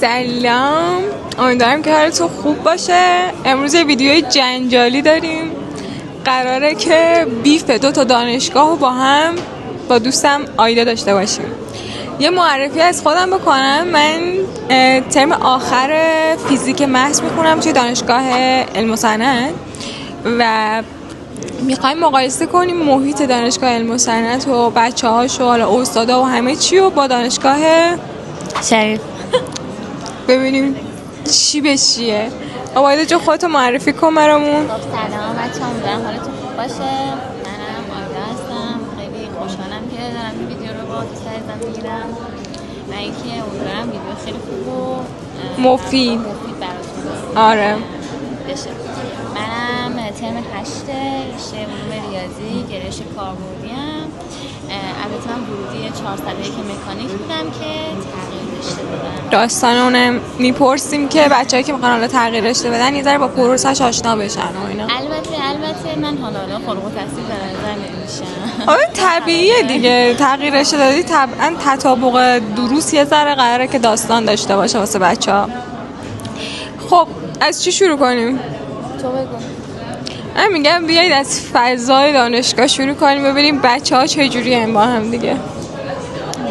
سلام، امیدوارم که حالتون خوب باشه. امروز یه ویدیوی جنجالی داریم. قراره که بیف دو تا دانشگاه رو با دوستم آیدا داشته باشیم. یه معرفی از خودم بکنم. من ترم آخر فیزیک محض میخونم توی دانشگاه علم و صنعت و میخوایم مقایسه کنیم محیط دانشگاه علم و صنعت و بچه‌هاش و حالا استادا و همه چی رو با دانشگاه شریف ببینیم چی به چیه. آیدا جو خودتو معرفی کن برامون. خب سلام بچه‌ها، امیدوارم حالتون خوب باشه. منم آیدا هستم. خیلی خوشحالم که دارم این ویدیو رو با دوست عزیزم میگیرم و اینکه امیدوارم ویدیو خیلی خوب و مفید براتون آره بشه. منم ترم 8 رشته علوم ریاضی گرایش کاربردیم. البته من ورودی 4 ساله‌ای که مکانیک بودم که تغییر رشته دادم. داستان اونم میپرسیم که بچه‌ای که میخوان حالا تغییر رشته بدن یه ذره با پروسش آشنا بشن و اینا. البته من حالا فارغ التحصیل به نظر نمیشم. آره طبیعیه دیگه، تغییر رشته دادی طبعا تطابق دروس یه ذره قراره که داستان داشته باشه واسه بچه‌ها. خب از چی شروع کنیم؟ تو بگو. من میگم بیایید از فضای دانشگاه شروع کنیم ببینیم بچه‌ها چه جوریه با هم دیگه.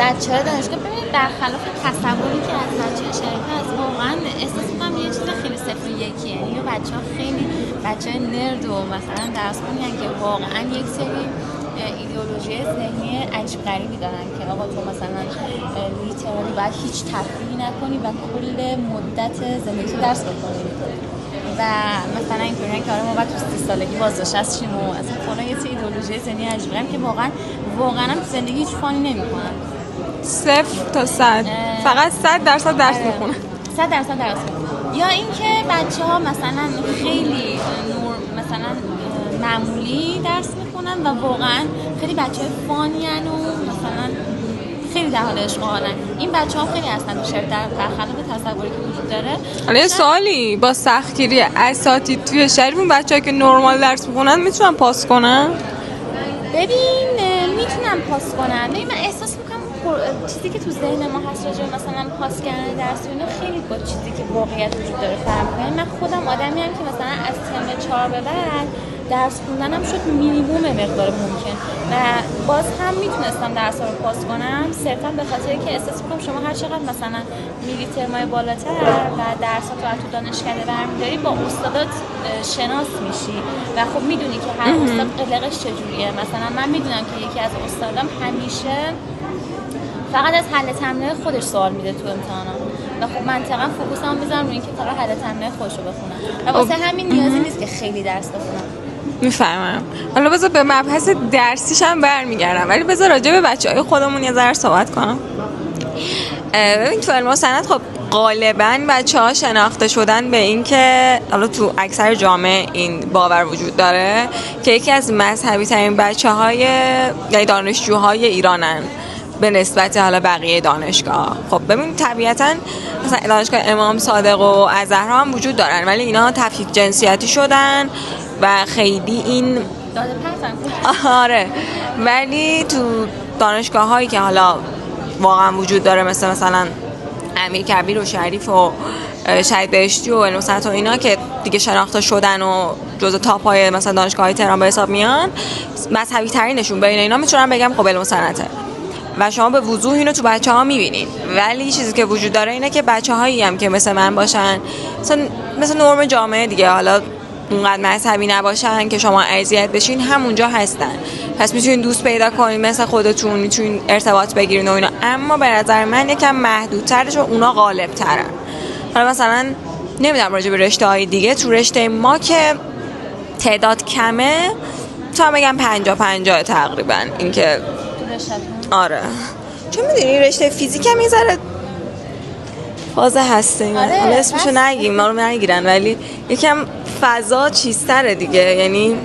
بچه‌های دانشگاه ببینید برخلاف تصوری که از بچه‌های شریف هست، واقعا احساس می‌کنم یه چیز خیلی صفر یکیه. یعنی بچه‌ها خیلی بچه‌های نرد و مثلا درس خونین که واقعا یک سری ایدئولوژی ذهنی عجیب غریبی دارن که آقا تو مثلا لیترالی باید هیچ تفریحی نکنی و کل مدت زندگی درس بخونی و مثلا اینطوریه که آره ما باید تو 30 سالگی بازنشسته شیم و اصلا فلان یه سری ایدئولوژی ذهنی عجیب غریبی که واقعا هم تو زندگی هیچ فانی نمی‌کنن. 0 تا 100 فقط 100% درس میخونن. 100% درس میخونن. یا اینکه بچه‌ها مثلا خیلی مثلا معمولی درس میخونن و واقعا خیلی بچه‌های فانین و مثلا خیلی در حال عشق و حالن. این بچه‌ها خیلی هستن تو شهر در برخلاف تصوری که وجود داره. حالا یه سوالی، با سختگیری اساتید توی شهر اون بچه‌ها که نرمال درس میخونن میتونن پاس کنن؟ ببین میتونم پاس کنم. ببین من احساس میکنم چیزی که تو ذهن ما هست راجع مثلا پاس کردن درس و اینا خیلی با چیزی که واقعیت وجود داره فرق می‌کنه. من خودم آدمی ام که مثلا از ترم 4 به بعد درس خوندنم شد مینیمم مقدار ممکن و باز هم میتونستم درس‌ها رو پاس کنم صرفا به خاطر که احساس می‌کنم شما هر چقدر مثلا میری ترمای بالاتر و درس‌ها تو دانشکده برمی‌داری با استادات شناس میشی و خب میدونی که هر استاد قلقش چجوریه. مثلا من میدونم که یکی از استادام همیشه فقط از حل تمرین خودش سوال میده تو امتحانات و خب منطقا فوکوسم میذارم روی اینکه فقط حل تمرین خودش رو بخونم و واسه همین نیازی نیست که خیلی درس بخونم. میفهمم. حالا بذار به مبحث درسیش هم برمیگردم، ولی بذار راجع به بچه‌های خودمون یه ذره صحبت کنم. ببین تو علم و صنعت خب غالبا بچه‌ها شناخته شدن به این که حالا تو اکثر جامعه این باور وجود داره که یکی از مذهبی ترین بچه‌های یعنی دانشجوهای ایرانن به نسبت حالا بقیه دانشگاه. خب ببین طبیعتاً مثلا دانشگاه امام صادق و ازهر هم وجود دارن ولی اینا تفکیک جنسیتی شدن و خیلی این داده پرتن. آره، ولی تو دانشگاه هایی که حالا واقعا وجود داره مثلا امیرکبیر و شریف و شهید بهشتی و علم و صنعت و اینا که دیگه شناخته شدن و جزء تاپ های مثلا دانشگاه های تهران به حساب میان، مذهبی ترینشون بین اینا میتونم بگم خب علم و صنعته و شما به وضوح اینو تو بچه‌ها می‌بینید. ولی چیزی که وجود داره اینه که بچه‌هایی هم که مثل من باشن مثل نرم جامعه دیگه، حالا اونقدر مذهبی نباشن که شما اذیت بشین، همونجا هستن. پس میتونین دوست پیدا کنین مثل خودتون، میتونین ارتباط بگیرین و اینا، اما به نظر من یکم محدودترش و اونا غالب‌ترن. حالا مثلا نمیدونم راجع به رشته‌های دیگه، تو رشته ما که تعداد کمه تا بگم 50-50 تقریبا اینکه آره، چون میدونی رشته فیزیک هم میذاره فاز هسته حالا اسمشو نگیم، ما رو نگیرن، ولی یکم فضا چیزتره دیگه. یعنی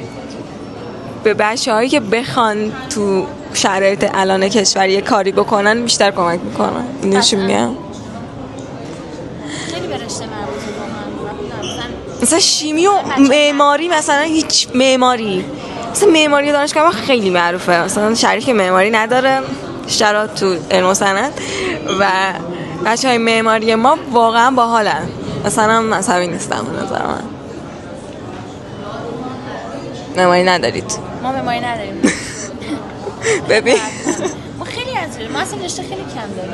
به بچه هایی که بخوان تو شرایط الان کشوری کاری بکنن بیشتر کمک میکنن. اینشون میگم خیلی به رشته مربوطه با من. مثلا شیمی و معماری، مثلا هیچ معماری مثلا معماری دانشگاه ما خیلی معروفه، مثلا شریف که معماری نداره، اشتراط تو علم و صنعت و بچهای معماری ما واقعا باحالن، مثلا مذهبی نیستم به نظر من. معماری ندارید؟ ما معماری نداریم. ببین ما خیلی ما اصلا رشته خیلی کم داریم.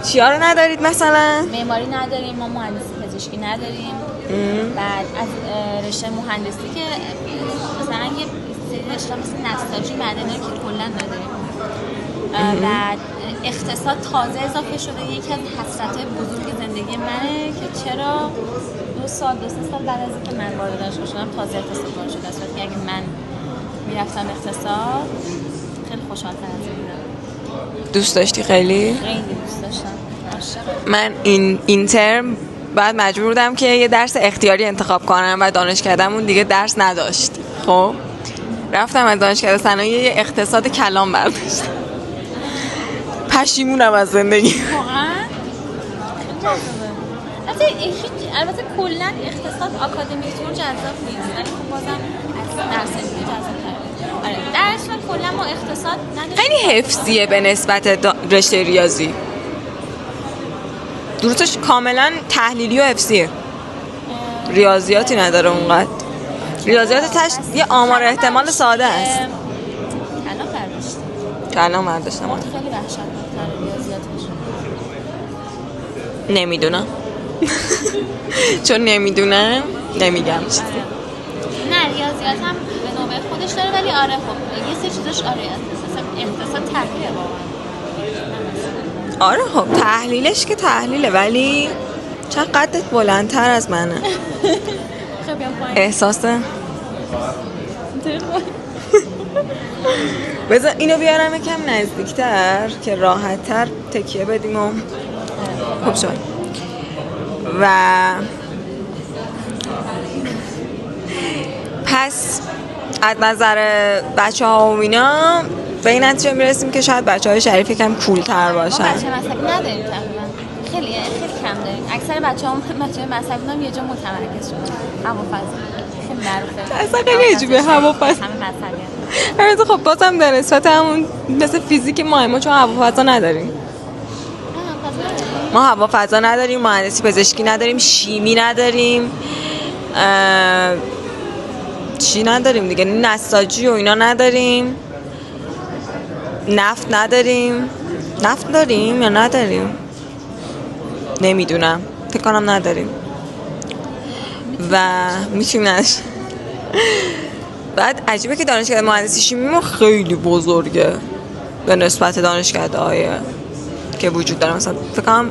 چیا رو ندارید مثلا؟ معماری نداریم، ما مهندسی پزشکی نداریم. بعد از رشته مهندسی که مثلا یه سری رشته مثل نساجی مدنی که کلا نداریم. بعد اقتصاد تازه اضافه شده. یکی از حسرت‌های بزرگ زندگی منه که چرا 2 سال 3 سال بعد از اینکه من وارد دانشگاه شدم تازه اقتصاد وارد شده است. که اگه من میرفتم اقتصاد خیلی خوشحال‌تر از این بودم. دوست داشتی خیلی؟ خیلی دوست داشتم. عاشق. من این ترم بعد مجبور بودم که یه درس اختیاری انتخاب کنم و دانشکدهمون دیگه درس نداشت. خب رفتم از دانشکده صنایع اقتصاد کلان برداشتم. پشیمونم از زندگی. واقعا البته کلا اقتصاد آکادمیک طور جذاب نیست، ولی خب بازم از درس دیگه جذاب‌تره. آره درس و کلا ما اقتصاد نداشتیم. خیلی حفظیه به نسبت رشته ریاضی. درستش کاملا تحلیلی و حفظیه. ریاضیاتی نداره اونقدر. ریاضیات تش یه آمار احتمال ساده است. کلام برداشتم. خیلی وحشتناک‌تره ریاضیاتش. نمیدونم. چون نمیدونم نمیگم چیزی. نه ریاضیات هم به نوبه خودش داره، ولی آره خب یه سری چیزاش آره اقتصاد تحلیله واقعا. آره خب تحلیلش که تحلیله، ولی چقدر قدت بلندتر از منه. خب بیام پایین. احساس بذار اینو بیارم یکم نزدیکتر که راحت‌تر تکیه بدیم و خب شد. و پس از نظر بچه‌ها و اینا به این نتیجه میرسیم که شاید بچه‌های شریف یکم کول‌تر باشن. ما بچه مذهبی نداریم تقریبا. خیلی کم داریم. اکثر بچه‌ها مذهبی هم یه جا متمرکز شدن. هوافضا خیلی معروفه. اصلا خیلی عجیبه هوافضا. همه مذهبی. البته خب بازم در نسبت همون مثل فیزیک ما چون هوافضا نداریم. ما هوافضا نداریم، مهندسی پزشکی نداریم، شیمی نداریم، چی نداریم دیگه، نساجی و اینا نداریم، نفت نداریم. نفت داریم یا نداریم نمیدونم، فکر کنم نداریم و میتونیم نداشت. بعد عجیبه که دانشکده مهندسی شیمی ما خیلی بزرگه به نسبت دانشکده های که وجود داره. مثلا فکر کنم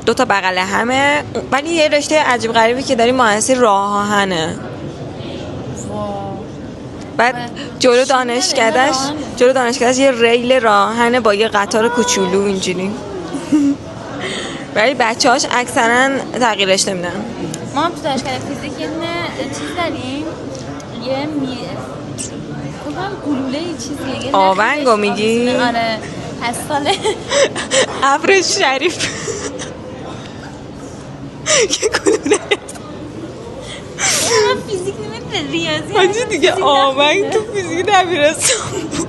2 تا بغل همه، ولی یه رشته عجیب غریبی که داریم مهندسی راه آهنه. بعد جلو دانشکدهش یه ریل راه آهنه با یه قطار کوچولو اینجوری. ولی بچه‌هاش اکثرا تغییر رشته میدن. ما هم تو دانشکده فیزیک یه چیز داریم، یه گلوله چیزیه. آونگو میگی؟ آره از سال ابر شریف یه گلوله فیزیک نمیدونه ریاضی حاجی دیگه آونگ تو فیزیک دبیرستان بود.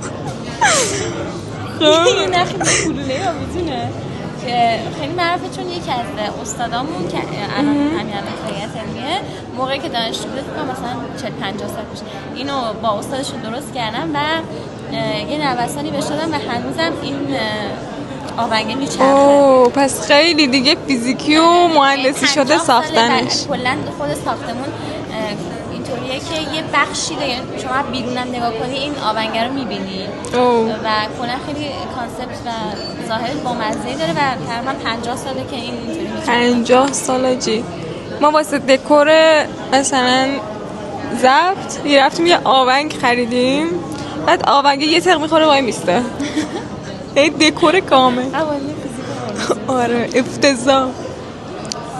یه نخی گلوله ها میدونه که خیلی معروفه، چون یکی از استادامون که الان همین خیلیت علمیه موقعی که دانشجو بود مثلا 40-50 سال پیش اینو با استادشون درست کردن و یه نوسانی بهش دادن و هنوزم این آونگه میچرخه. اوه پس خیلی دیگه فیزیکی و مهندسی شده ساختنش. کلا خود ساختمون اینطوریه که یه بخشی دیگه شما بیرونم نگاه کنی این آونگه رو میبینی و کلا خیلی کانسپت و ظاهر بامزه‌ای داره و تقریبا 50 ساله که این اینطوری میچرخه. 50 ساله جی. ما واسه دکور مثلا ضبط رفتیم یه آونگ خریدیم، بعد آونگ یه تق میخوره وای میسته. یه دکور کامل. آره افتضاح.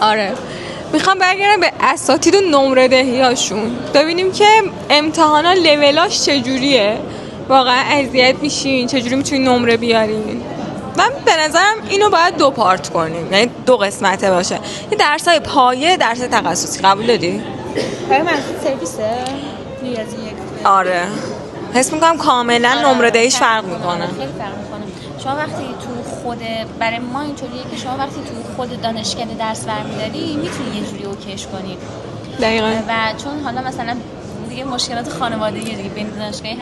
آره میخوام برگردم به اساتید و نمره دهی هاشون ببینیم که امتحانا لولاش چجوریه، واقعا اذیت میشین، چجوری میتونین نمره بیارین. من به نظرم اینو باید 2 پارت کنیم، یعنی 2 قسمته باشه. یه درسای پایه، درس تخصصی. قبول دادی؟ برای من سرویسه ریاضی 1. آره حس میکنم کاملا نمره دهیش فرق میکنه. خیلی فرق میکنه. شما وقتی تو خود برای ما اینطوریه که شما وقتی تو خود دانشکده درس برمی‌داری میتونی یه جوری اوکیش کنی. دقیقاً. و چون حالا مثلا دیگه مشکلات خانوادگی دیگه بین دانشگاهی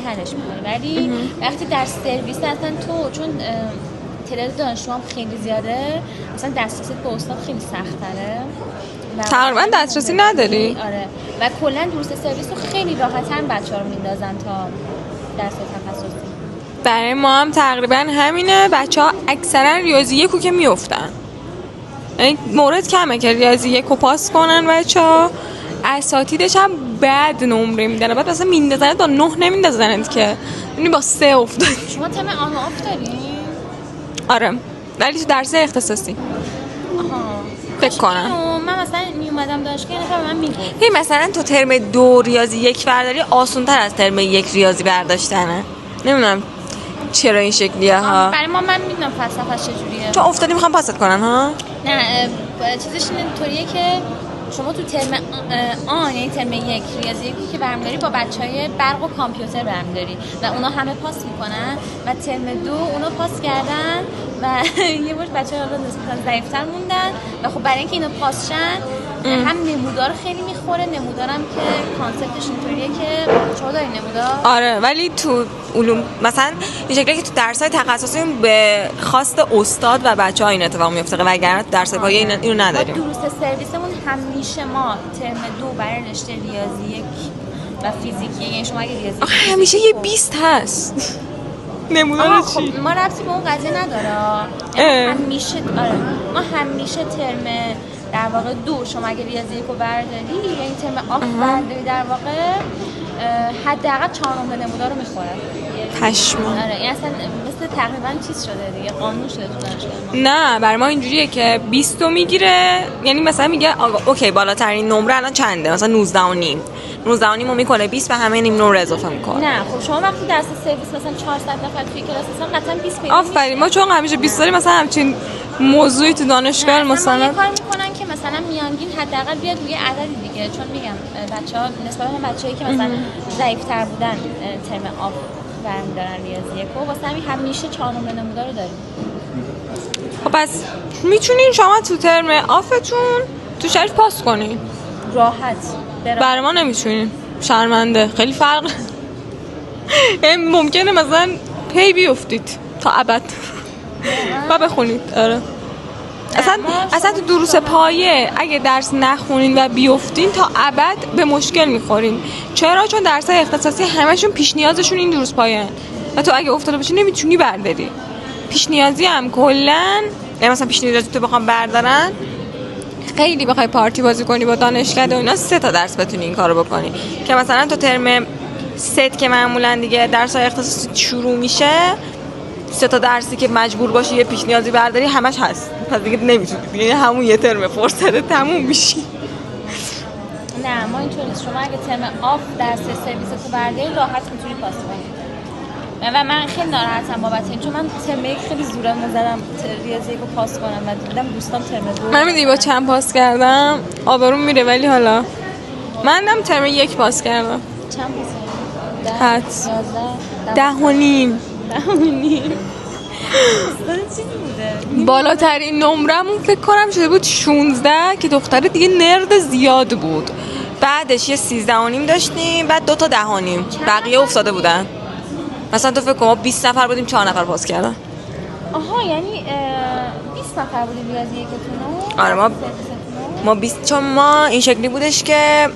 حلش می‌کنی، ولی وقتی در سرویس اصلا تو چون تعداد دانشجو هم خیلی زیاده، مثلا دسترسی به استاد خیلی سخت‌تره. تقریبا دسترسی نداری. آره و کلا دروس سرویس رو خیلی راحت‌تر بچه‌ها رو میندازن تا درس تخصصی. برای ما هم تقریبا همینه. بچه‌ها اکثرا ریاضی یکو که میافتن، یعنی مورد کمه که ریاضی یکو پاس کنن بچه‌ها. اساتیدش هم بد نمره میدن، بعد مثلا میندازن با 9 نمیندازنت که، یعنی با 3 افتاد. شما ترم آن آف داری؟ آره ولی تو درس اختصاصی. فکر کنم من مثلا می اومدم دانشگاه نفر به من میگفت مثلا تو ترم 2 ریاضی یک برداری آسان‌تر از ترم 1 ریاضی برداشتنه. نمیدونم چرا این شکلیه ها. برای من میدونم فلسفه‌اش چجوریه. تو افتادی میخوام پاست کنن ها. نه چیزش اینطوریه که شما تو ترم یعنی ترم 1 ریاضی یکی که برمی‌داری با بچهای برق و کامپیوتر برمی‌داری و اونا همه پاس میکنن و ترم 2 اونا پاس کردن و یه بار بچه‌ها نسبتاً ضعیف‌تر موندن و خب برای اینکه اینا پاس شن هم نمودار خیلی میخوره. نمودارم که کانسپتش اینطوریه که شما داری نمودار. آره ولی تو علوم مثلا این شکلیه که تو درس‌های تخصصی به خواست استاد و بچه‌ها این اتفاق میفته، وگرنه تو درس‌های پایه اینو نداریم. دروس سرویسمون همیشه ما ترم 2 برای رشته ریاضی 1 و فیزیکی، یعنی شما اگه ریاضی همیشه یه 20 هست. نمودار چی؟ خب ما ربطی به اون قضیه نداره. همیشه ما همیشه ترم در واقع 2 شما اگه ریاضی 1 رو برداری، یعنی ترم آف برداری در واقع حداقل 4 نمره نمودار رو میخوره. پشما. آره این اصلا مثل تقریبا چیز شده دیگه، قانون شده تو دانشگاه ما. نه برای ما اینجوریه که 20 رو میگیره، یعنی مثلا میگه اوکی بالاترین نمره الان چنده، مثلا 19 و نیم رو میکنه 20 به همه نیم نمره اضافه میکنه. نه خب شما وقتی درس سرویس مثلا 400 نفر توی کلاس هستن قطعا 20 پیدا آفرین. ما چون همیشه 20 داریم مثلا همچین موضوعی تو دانشگاه مثلا یه کار میکنن که مثلا میانگین حداقل بیاد روی عددی دیگه، چون میگم بچه‌ها نسبت به بچه‌ای که مثلا ضعیف‌تر بودن ترم آف برمی‌دارن ریاضی یکو، واسه همین همیشه 4 نمره نمودار رو داریم. خب پس میتونین شما تو ترم آفتون تو شریف پاس کنین راحت. برای ما نمیتونین، شرمنده. خیلی فرق ممکنه مثلا پی بیفتید تا ابد و بخونید. آره اصلا تو دروس پایه اگه درس نخونین و بیفتین تا ابد به مشکل میخورین. چرا؟ چون درس‌های اختصاصی همشون پیش نیازشون این دروس پایه و تو اگه افتاده باشی نمیتونی برداری. پیش نیازی هم کلا مثلا پیش نیازی تو بخوام بردارن، خیلی بخوای پارتی بازی کنی با دانشکده و اینا 3 تا درس بتونی این کارو بکنی، که مثلا تو ترم 3 که معمولا دیگه درس‌های اختصاصی شروع میشه 3 تا درسی که مجبور باشی یه پیش نیازی برداری همش هست، پس دیگه نمیتونی دیگه همون یه ترم فرصت تموم میشی. نه ما اینطوری نیست. شما اگه ترم آف درس سرویس تو برداری راحت میتونی پاس کنی و من خیلی ناراحتم بابت این، چون من ترم 1 خیلی زورم زدم ریاضی رو پاس کنم و دیدم دوستام ترم 2. من میدونی با چند پاس کردم آبروم میره، ولی حالا منم ترم 1 پاس کردم. چند پاس؟ 10 و نیم. چیزی بوده. بالاترین نمرمون فکر کنم شده بود 16 که دختره دیگه نرد زیاد بود. بعدش یه 13 و نیم داشتیم، بعد 2 تا 10 و نیم، بقیه افتاده بودن. مثلا تو فکر کن ما 20 نفر بودیم 4 نفر پاس کردن. آها یعنی 20 نفر بودیم ریاضی یکتون؟ آره ما 20، چون ما این شکلی بودش که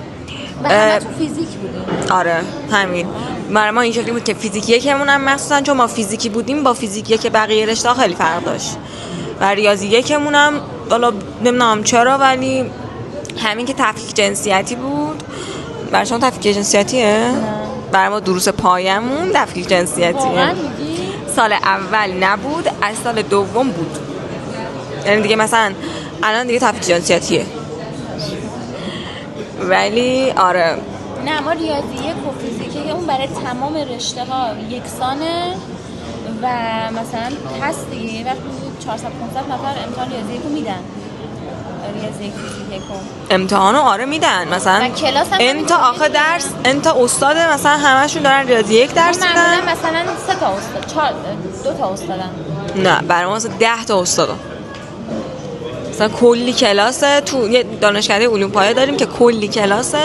و همه تو فیزیک بودیم. آره همین. برای ما این شکلی بود که فیزیک یکمون هم مخصوصا چون ما فیزیکی بودیم با فیزیک یک بقیه رشته خیلی فرق داشت و ریاضی یکمون هم حالا نمیدونم چرا ولی همین که تفکیک جنسیتی بود. برای شما تفکیک جنسیتیه؟ نه. برای ما دروس پایمون تفکیک جنسیتیه. واقعا میگی؟ سال اول نبود، از سال دوم بود. یعنی دیگه مثلا الان دیگه تفکیک جنسیتیه. ولی آره نه ما ریاضی یک و فیزیکی که اون برای تمام رشته ها یکسانه و مثلا هست دیگه وقتی 400-500 نفر امتحان ریاضی یک رو میدن. ریاضی یک فیزیک یک امتحانو آره میدن مثلا انتا آخه درس انتا استاد مثلا همشون دارن ریاضی یک درس میدن. معمولا مثلا 3 تا استاد 2 تا استادن نه برای ما مثلا 10 تا استاد، مثلا کلی کلاسه. تو یه دانشکده علوم پایه داریم که کلی کلاسه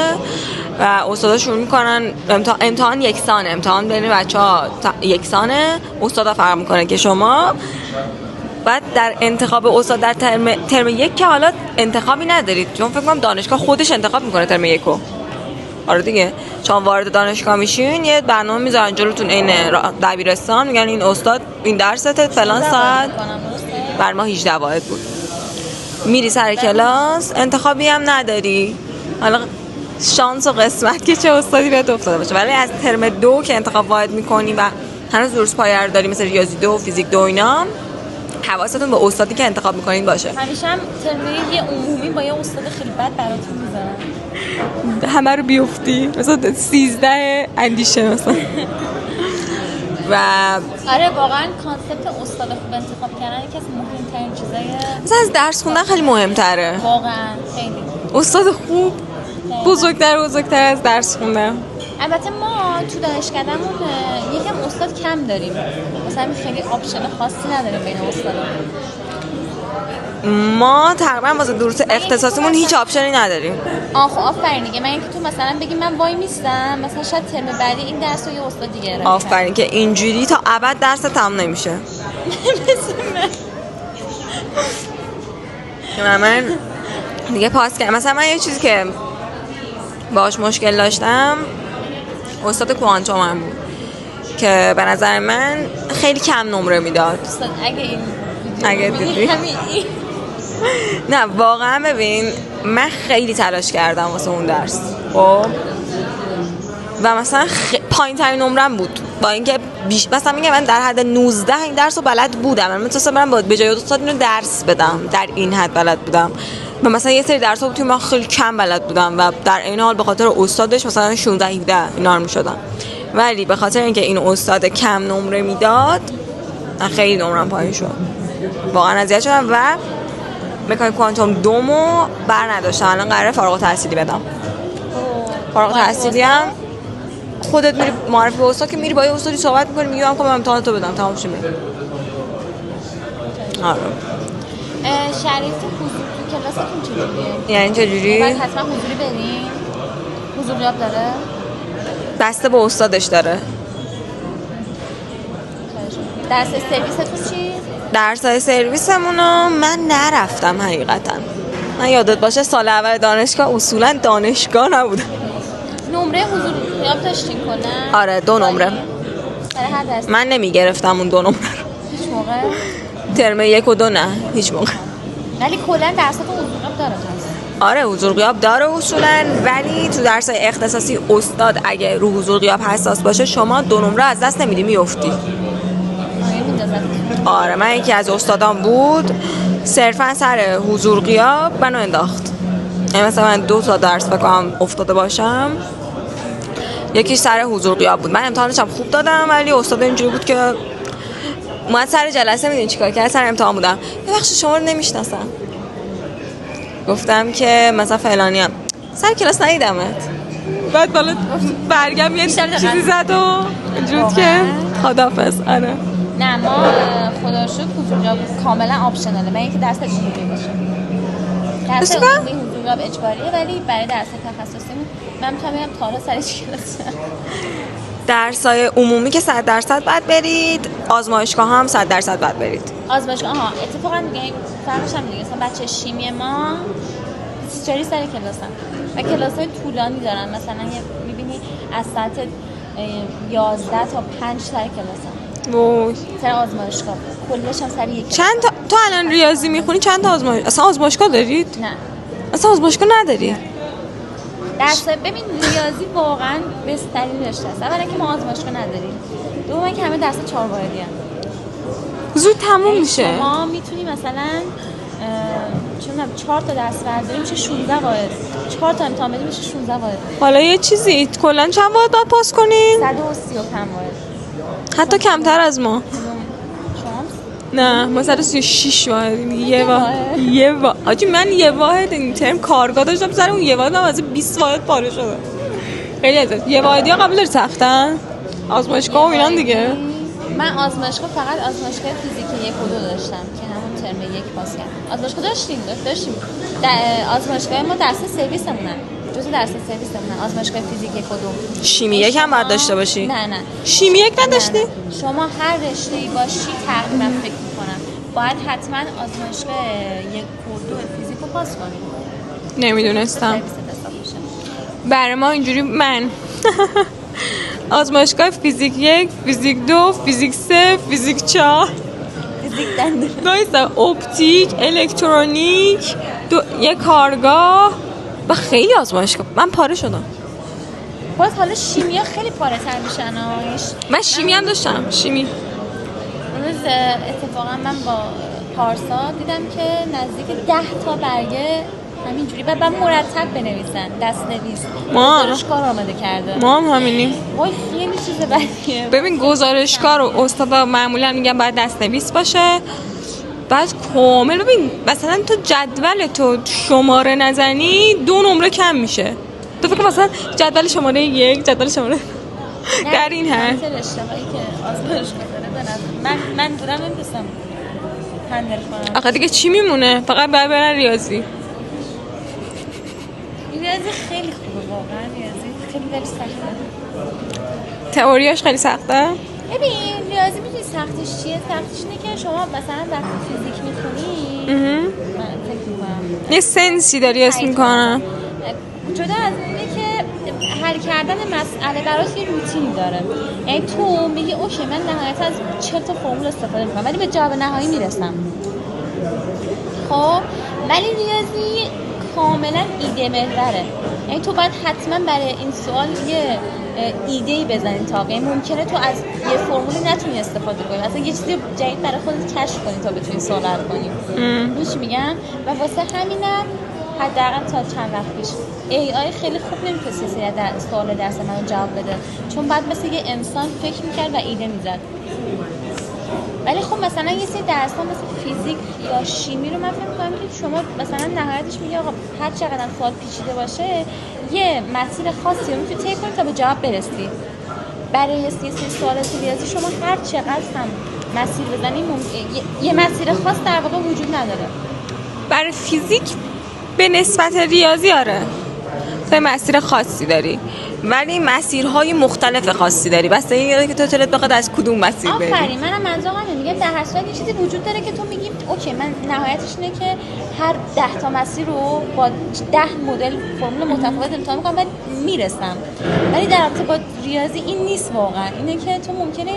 و استادا شروع میکنن امتحان یکسانه، امتحان بین بچه‌ها یکسانه، استادا فرق میکنه که شما بعد در انتخاب استاد در ترم یک که حالا انتخابی ندارید، چون فکر کنم دانشگاه خودش انتخاب میکنه ترم یکو. آره دیگه، چون وارد دانشگاه میشین یه برنامه میذارن جلوتون عین دبیرستان، میگن این استاد این درست فلان ساعت. بر ما 18 واحد بود. میری سر کلاس، انتخابی هم نداری، حالا شانس و قسمت که چه استادی بهت افتاده باشه. ولی از ترم 2 که انتخاب واحد میکنی و هنوز درس پایه رو داری مثل ریاضی 2 و فیزیک 2 اینا، حواستون به استادی که انتخاب میکنین باشه. همیشه هم ترم یه عمومی با یه استاد خیلی بد براتون میذارن، همه رو بیفتی مثلا 13 اندیشه مثلا. و آره واقعا کانسپت استاد خوب انتخاب کردن یکی از مهمترین چیزای مثلا از درس خوندن خیلی مهمتره. واقعا خیلی استاد خوب بزرگتر از درس خوندن. البته ما تو دانشکدهمون یکم استاد کم داریم، مثلا خیلی آپشن خاصی نداریم بین استادا. ما تقریبا واسه دروس اختصاصیمون هیچ آپشنی نداریم. خب آفرین دیگه. من اینکه تو مثلا بگی من وای میستم مثلا شاید ترم بعدی این درس رو یه استاد دیگه ارائه آفرین که اینجوری تا ابد درس تمام نمیشه. من دیگه پاس کردم. مثلا من یه چیزی که باهاش مشکل داشتم استاد کوانتوم هم بود که به نظر من خیلی کم نمره میداد. استاد اگه دیدی نه واقعا ببین من خیلی تلاش کردم واسه اون درس خب و مثلا پایین ترین نمرم بود با اینکه مثلا میگم من در حد 19 این درس رو بلد بودم. من میتونستم برم به جای استاد اینو درس بدم، در این حد بلد بودم. و مثلا یه سری درس‌ها بود که من خیلی کم بلد بودم و در این حال به خاطر استادش مثلا 16 17 اینا رو می‌شدم. ولی به خاطر اینکه این استاد کم نمره میداد خیلی نمرم پایین شد. واقعا اذیت شدم و مکانیک کوانتوم دومو بر نداشتم. الان قراره فارغ التحصیلی بدم. فارغ التحصیلی هم خودت میری معرفی به استاد که میری با یه استادی صحبت می‌کنی میگم من امتحاناتو بدم تمام شه. آره. شرایط حضور تو کلاساتون چجوریه؟ یعنی چجوری؟ باید حتما حضوری برین؟ حضوریات داره؟ بسته به استادش داره. درس سرویستون چی؟ درسای سرویسمونو من نرفتم حقیقتا. من یادت باشه سال اول دانشگاه اصولا دانشگاه نبودم. نمره حضوریات داشتین کنن؟ آره 2 نمره. برای هر درس؟ من نمیگرفتم اون 2 نمره رو. هیچ موقع؟ ترم 1 و 2 نه هیچ موقع. ولی کلا درساتون حضوریات داره هست؟ آره حضور غیاب داره اصولا، ولی تو درسای اختصاصی استاد اگه رو حضور غیاب حساس باشه شما 2 نمره از دست نمیدی میافتی. آره من یکی از استادان بود صرفا سر حضور غیاب منو انداخت. مثلا من 2 تا درس بکنم افتاده باشم یکیش سر حضور غیاب بود. من امتحانشم خوب دادم ولی استاد اینجوری بود که اومد سر جلسه میدونی چیکار کرد؟ سر امتحان بودم ببخشید شما رو نمیشناسم. گفتم که مثلا فلانیم سر کلاس ندیدمت. بعد بالا برگم یه چیزی زد و جود که خداحافظ. آره نه ما خدا رو شکر حضوریات کاملا آپشناله. من اینکه درس عمومی باشه. درس عمومی حضوریات اجباریه ولی برای درس تخصصی من میتونم بگم تارا سر کلاس. درسای عمومی که 100% بعد برید، آزمایشگاه هم 100% بعد برید. آزمایشگاه اتفاقا دیگه فرقش هم دیگه مثلا بچه شیمی ما 24 سر کلاسن و کلاسای طولانی دارن. مثلا میبینی از ساعت 11 تا 5 سر کلاسن. وای سر آزمایشگاه کلش هم سر یک. چند تا تو الان ریاضی میخونی چند تا اصلا آزمایشگاه دارید؟ نه اصلا آزمایشگاه نداری؟ درس ببین ریاضی واقعا بستری داشته است. اولا که ما آزمایشگاه نداریم، دوما که همه درس 4 واحدی ان. زود تموم میشه. ما میتونیم مثلا چون 4 تا درس برداریم میشه 16 واحد. 4 تا امتحان بدیم میشه 16 واحد. حالا یه چیزی کلا چند واحد باید پاس کنین؟ 135 واحد. حتی کمتر از ما. شما؟ نه ما 136 واحد. یه واحد. آجی من یه واحد این ترم کارگاه داشتم سر اون یه واحد از 20 واحد پاره شده. خیلی عزیز. یه واحدی ها قبل داری سختن؟ آزمایشگاه و اینا دیگه. من آزمایشگاه فقط آزمایشگاه فیزیک 1 و 2 داشتم که همون ترم 1 پاس کردم. آزمایشگاه داشتیم. آزمایشگاه ما درس سرویسمونن. جزء درس سرویسمونن. آزمایشگاه فیزیک 1 و 2. شیمی 1 هم باید داشته باشی؟ نه. شیمی 1 نداشتی؟ نه. شما هر رشته‌ای باشی تقریبا فکر می‌کنم باید حتما آزمایشگاه 1 و 2 فیزیک رو پاس کنی. نمیدونستم. برای ما اینجوری من آزمایشگاه فیزیک 1، فیزیک 2، فیزیک 3، فیزیک 4، فیزیک دنده، اپتیک، الکترونیک، یک کارگاه و خیلی آزمایشگاه. من پاره شدم. باز حالا شیمی ها خیلی پاره تر میشن. من شیمی هم داشتم. شیمی روز اتفاقا من با پارسا دیدم که نزدیک 10 تا برگه همینجوری و بعد مرتب بنویسن، دست نویس گزارشکار آماده کرده. ما هم همینیم. وای خیلی چیز بدیه. ببین گزارشکار و استادا معمولا میگن باید دست نویس باشه. بعد کامل ببین مثلا تو جدول تو شماره نزنی 2 نمره کم میشه. تو فکر مثلا جدول شماره 1 جدول شماره در این هست. مثلا اشتباهی که آزمایشگاه داره من دورم نمی‌رسم هندل کنم. آخه دیگه چی میمونه؟ فقط باید برن ریاضی. ریاضی خیلی خوبه واقعا. ریاضی خیلی سخته. تئوریاش خیلی سخته. ببین ریاضی میدونی سختش چیه؟ سختش اینه که شما مثلا وقتی فیزیک میخونی من فکر میکنم یه سنسی داری اسم میکنم. جدا از اینه که حل کردن مسئله برات یه روتینی داره. یعنی تو میگی اوکی من نهایتا از 40 تا فرمول استفاده میکنم ولی به جواب نهایی میرسم. خب ولی ریاضی کاملا ایده محوره. یعنی تو باید حتما برای این سوال یه ایده‌ای بزنی تا یعنی ممکنه تو از یه فرمولی نتونی استفاده کنی، اصلا یه چیزی جدید برای خودت کشف کنی تا بتونی سوال حل کنی. چی میگم؟ و واسه همینم حداقل تا چند وقت پیش AI خیلی خوب نمی‌تونست سوال درس منو جواب بده، چون بعد مثل یه انسان فکر می‌کرد و ایده می‌زد. ولی خب مثلا یه سری درس‌ها مثل فیزیک یا شیمی رو من فکر می‌کنم که شما مثلا نهایتش میگه آقا هر چقدر سوال پیچیده باشه یه مسیر خاصی رو می‌تونی طی کنی تا به جواب برسی. برای یه سری سوالات ریاضی شما هر چقدر هم مسیر بزنی یه مسیر خاص در واقع وجود نداره. برای فیزیک به نسبت ریاضی آره تو مسیر خاصی داری ولی مسیرهای مختلف خاصی داری، بس اینه که تو دلت بخواد از کدوم مسیر بری. آفرین. منم منظورم اینه، میگم در هر صورت یه چیزی وجود داره که تو میگی اوکی من نهایتش اینه که هر 10 تا مسیر رو با 10 مدل فرمول متفاوت امتحان میکنم و میرسم. ولی در رابطه با ریاضی این نیست واقعا. اینه که تو ممکنه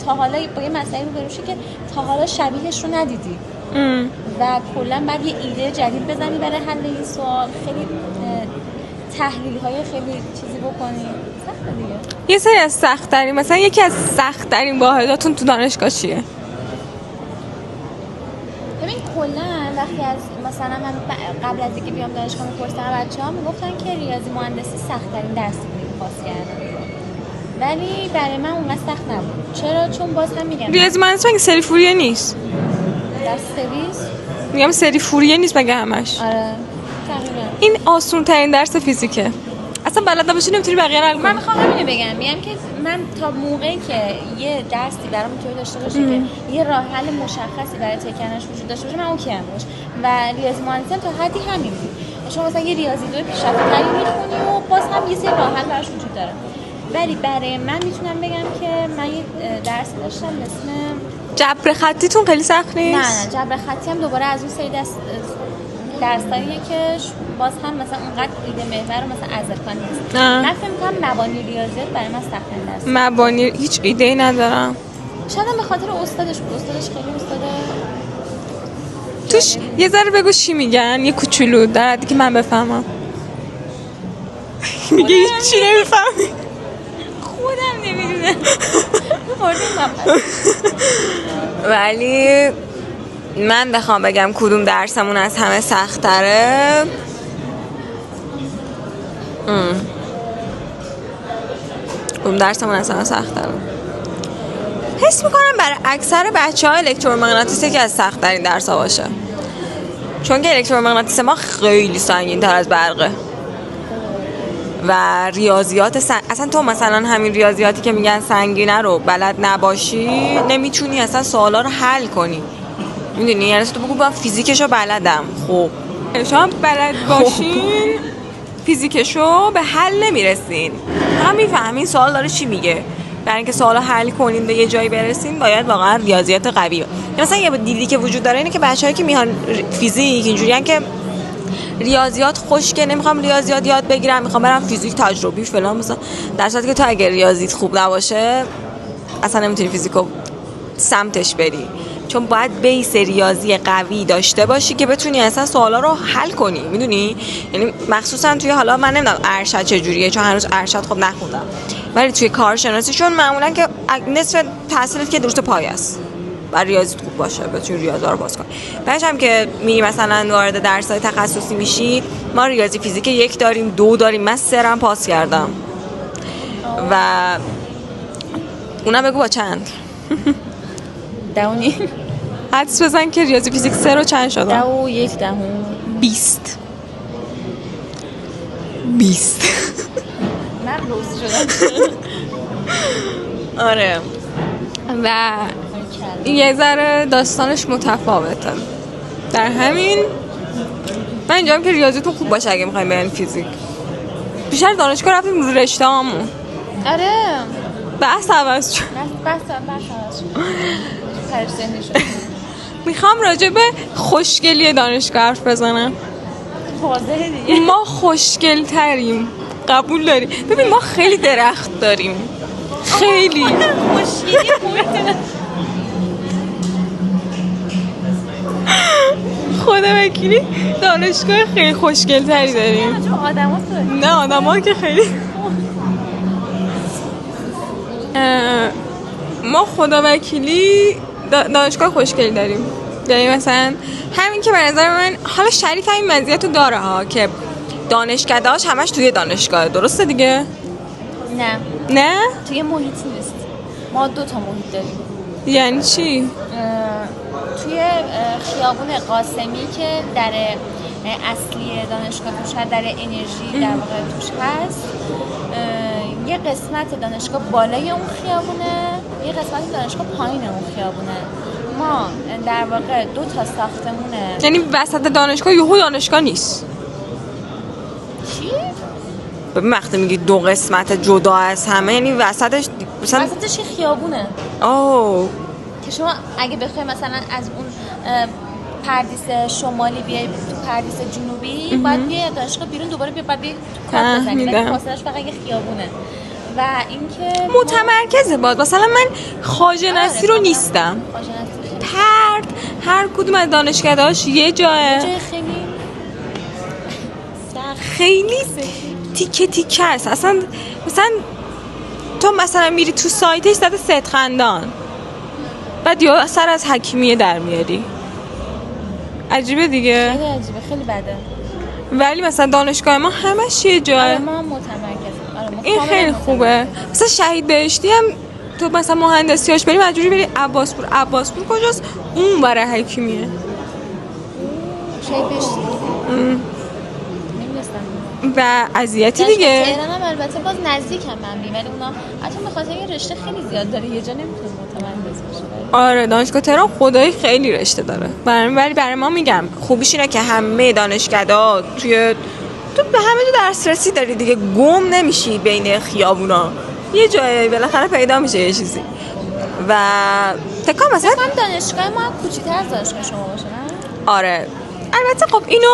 تا حالا با یه مسئله رو بروشی که تا حالا شبیهش رو ندیدی و کلا بعد یه ایده جدید بزنی برای حل این سوال، خیلی تحلیل های خیلی چیزی بکنی. سخته دیگه. یه سری از سخت ترین مثلا یکی از سخت ترین واحداتون تو دانشگاه چیه؟ ببین کلا وقتی از مثلا من قبل از اینکه بیام دانشگاه می‌پرسیدم بچه‌ها میگفتن که ریاضی مهندسی سخت ترین درسی بود که پاس کردم. ولی برای من اونقدر سخت نبود. چرا؟ چون باز هم میگم ریاضی مهندسی مگه سری فوریه نیست؟ در سرویس میگم سری فوریه نیست مگه همش؟ آره تقریبا. این آسون ترین درس فیزیکه. اصلا بلد نباشی نمیتونی بقیه رو حل کنی. من میخوام همینو بگم، میگم که من تا موقعی که یه درسی برام اینطوری داشته باشه که یه راه حل مشخصی برای طی کردنش وجود داشته باشه من اوکی ام باش. و ریاضی مهندسی تا حدی همین بود. شما مثلا یه ریاضی 2 پیشرفته‌تری میخونی و باز هم یه سری راه حل براش وجود داره. ولی برای من میتونم بگم که من یه درس داشتم به اسم جبر خطیتون خیلی سخت نیست؟ نه جبر خطی هم دوباره از اون سری درساییه که باز هم مثلا اونقدر ایده محور رو مثلا ازرکان نیست. من فکر می‌کنم مبانی ریاضیات برای من سخت‌ترین درس. مبانی هیچ ایده‌ای ندارم. شاید به خاطر استادش بود. استادش خیلی استاد توش یه ذره بگو چی میگن، یه کوچولو در حدی که من بفهمم. میگه هیچی نمیفهمی. خودم نمیدونم. ولی من بخوام بگم کدوم درسمون از همه سخت‌تره کدوم درسمون از همه سخت‌تره حس میکنم برای اکثر بچه‌ها الکترومغناطیس یکی از سخت‌ترین درس‌ها باشه، چون که الکترومغناطیس ما خیلی سنگین‌تر از برقه و ریاضیات اصلا تو مثلا همین ریاضیاتی که میگن سنگینه رو بلد نباشی نمیتونی اصلا سوالا رو حل کنی، میدونی؟ یعنی تو بگو من فیزیکشو بلدم، خب شما بلد باشین فیزیکشو به حل نمیرسین، هم میفهمین سوال داره چی میگه. برای اینکه سوالو حل کنین به یه جایی برسین باید واقعا ریاضیات قوی باشه. مثلا یه دیدی که وجود داره اینه که بچه‌هایی که میان فیزیک اینجوریان که ریاضیات خشکه، نمیخوام ریاضیات یاد بگیرم، میخوام برم فیزیک تجربی فلان، مثلا در صورتی که تو اگه ریاضیت خوب نباشه اصلا نمیتونی فیزیکو سمتش بری، چون باید بیس ریاضی قوی داشته باشی که بتونی اصلا سوالا رو حل کنی، میدونی؟ یعنی مخصوصا توی، حالا من نمیدونم ارشد چجوریه چون هنوز ارشد خب نخوندم، ولی توی کارشناسی چون معمولا که نصف تحصیلت که درست پای است و ریاضیت خوب باشه بتونی ریاضی رو پاس کنی. بعدش هم که میری مثلا وارد درس‌های تخصصی میشی، ما ریاضی فیزیک 1 داریم، 2 داریم، من 3 هم پاس کردم و اونا بگو با چند؟ 2.5 حدس بزن که ریاضی فیزیک 3 رو چند شدم؟ 2.1 20 20 من روز شدم. آره و یه ذره داستانش متفاوته. در همین من اینجام که ریاضیتون خوب باشه اگه میخوایم برین فیزیک. بیشتر دانشگاه رفتیم رو رشته هامون. آره بحث عوض شد. بحث عوض شد. خرج ذهنی شد. میخوام راجع به خوشگلی دانشگاه حرف بزنم. واضحه دیگه. ما خوشگل تریم، قبول داری؟ ببین ما خیلی درخت داریم، خیلی خوشگلی خورده. خدا وکیلی دانشگاه خیلی خوشگل تری داریم. چون آدم ها نه آدم ها که خیلی ما خدا وکیلی دانشگاه خوشگل داریم. یعنی مثلا همین که به نظر من حالا شریف همین مزیت رو داره ها که دانشکده‌هاش همش توی دانشگاه، درسته دیگه؟ نه؟ توی محیط نیست. ما 2 تا محیط داریم. یعنی چی؟ توی خیابون قاسمی که در اصلی دانشگاه توش هست، در انرژی در واقع توش هست، یه قسمت دانشگاه بالای اون خیابونه، یه قسمت دانشگاه پایین اون خیابونه. ما در واقع 2 تا ساختمونه. یعنی وسط دانشگاه یهو دانشگاه نیست؟ چی؟ ببین وقتی میگی 2 قسمت جدا از همه یعنی وسطش مثلا وسطش یه خیابونه. اوه که شما اگه بخوای مثلا از اون پردیس شمالی بیای تو پردیس جنوبی باید بیای از دانشگاه بیرون دوباره باید بیای تو کات بزنی، ولی فاصله‌اش فقط یه خیابونه. و اینکه متمرکزه باز مثلا من خواجه نصیر رو نیستم، ترد هر کدوم از دانشگاهاش یه جای خیلی تیکه تیکه است. اصلا مثلا تو مثلا میری تو سایتش زده صدخندان بعد یا سر از حکیمیه در میاری، عجیبه دیگه، خیلی عجیبه، خیلی بده. ولی مثلا دانشگاه ما همش یه جای. آره ما متمرکزیم. این خیلی خوبه. مثلا شهید بهشتی هم تو مثلا مهندسیاش بریم مجبوری بری عباسپور. عباسپور کجاست؟ اون برای حکیمیه. شهید بهشتی و اذیتی دیگه. تهران هم البته باز نزدیک هم من ولی اونا حتی بخاطر این رشته خیلی زیاد داره یه جا نمیتونه متمرکز بشه. آره دانشگاه تهران خدایی خیلی رشته داره. ولی برای ما میگم خوبیش اینه که همه دانشگاه‌ها تو به همه جا دسترسی داری دیگه، گم نمیشی بین خیابونا، یه جای بالاخره پیدا میشه یه چیزی. و تکام مثلا دانشگاه ما کوچیک‌تر از دانشگاه شما باشه نه؟ آره البته خب اینو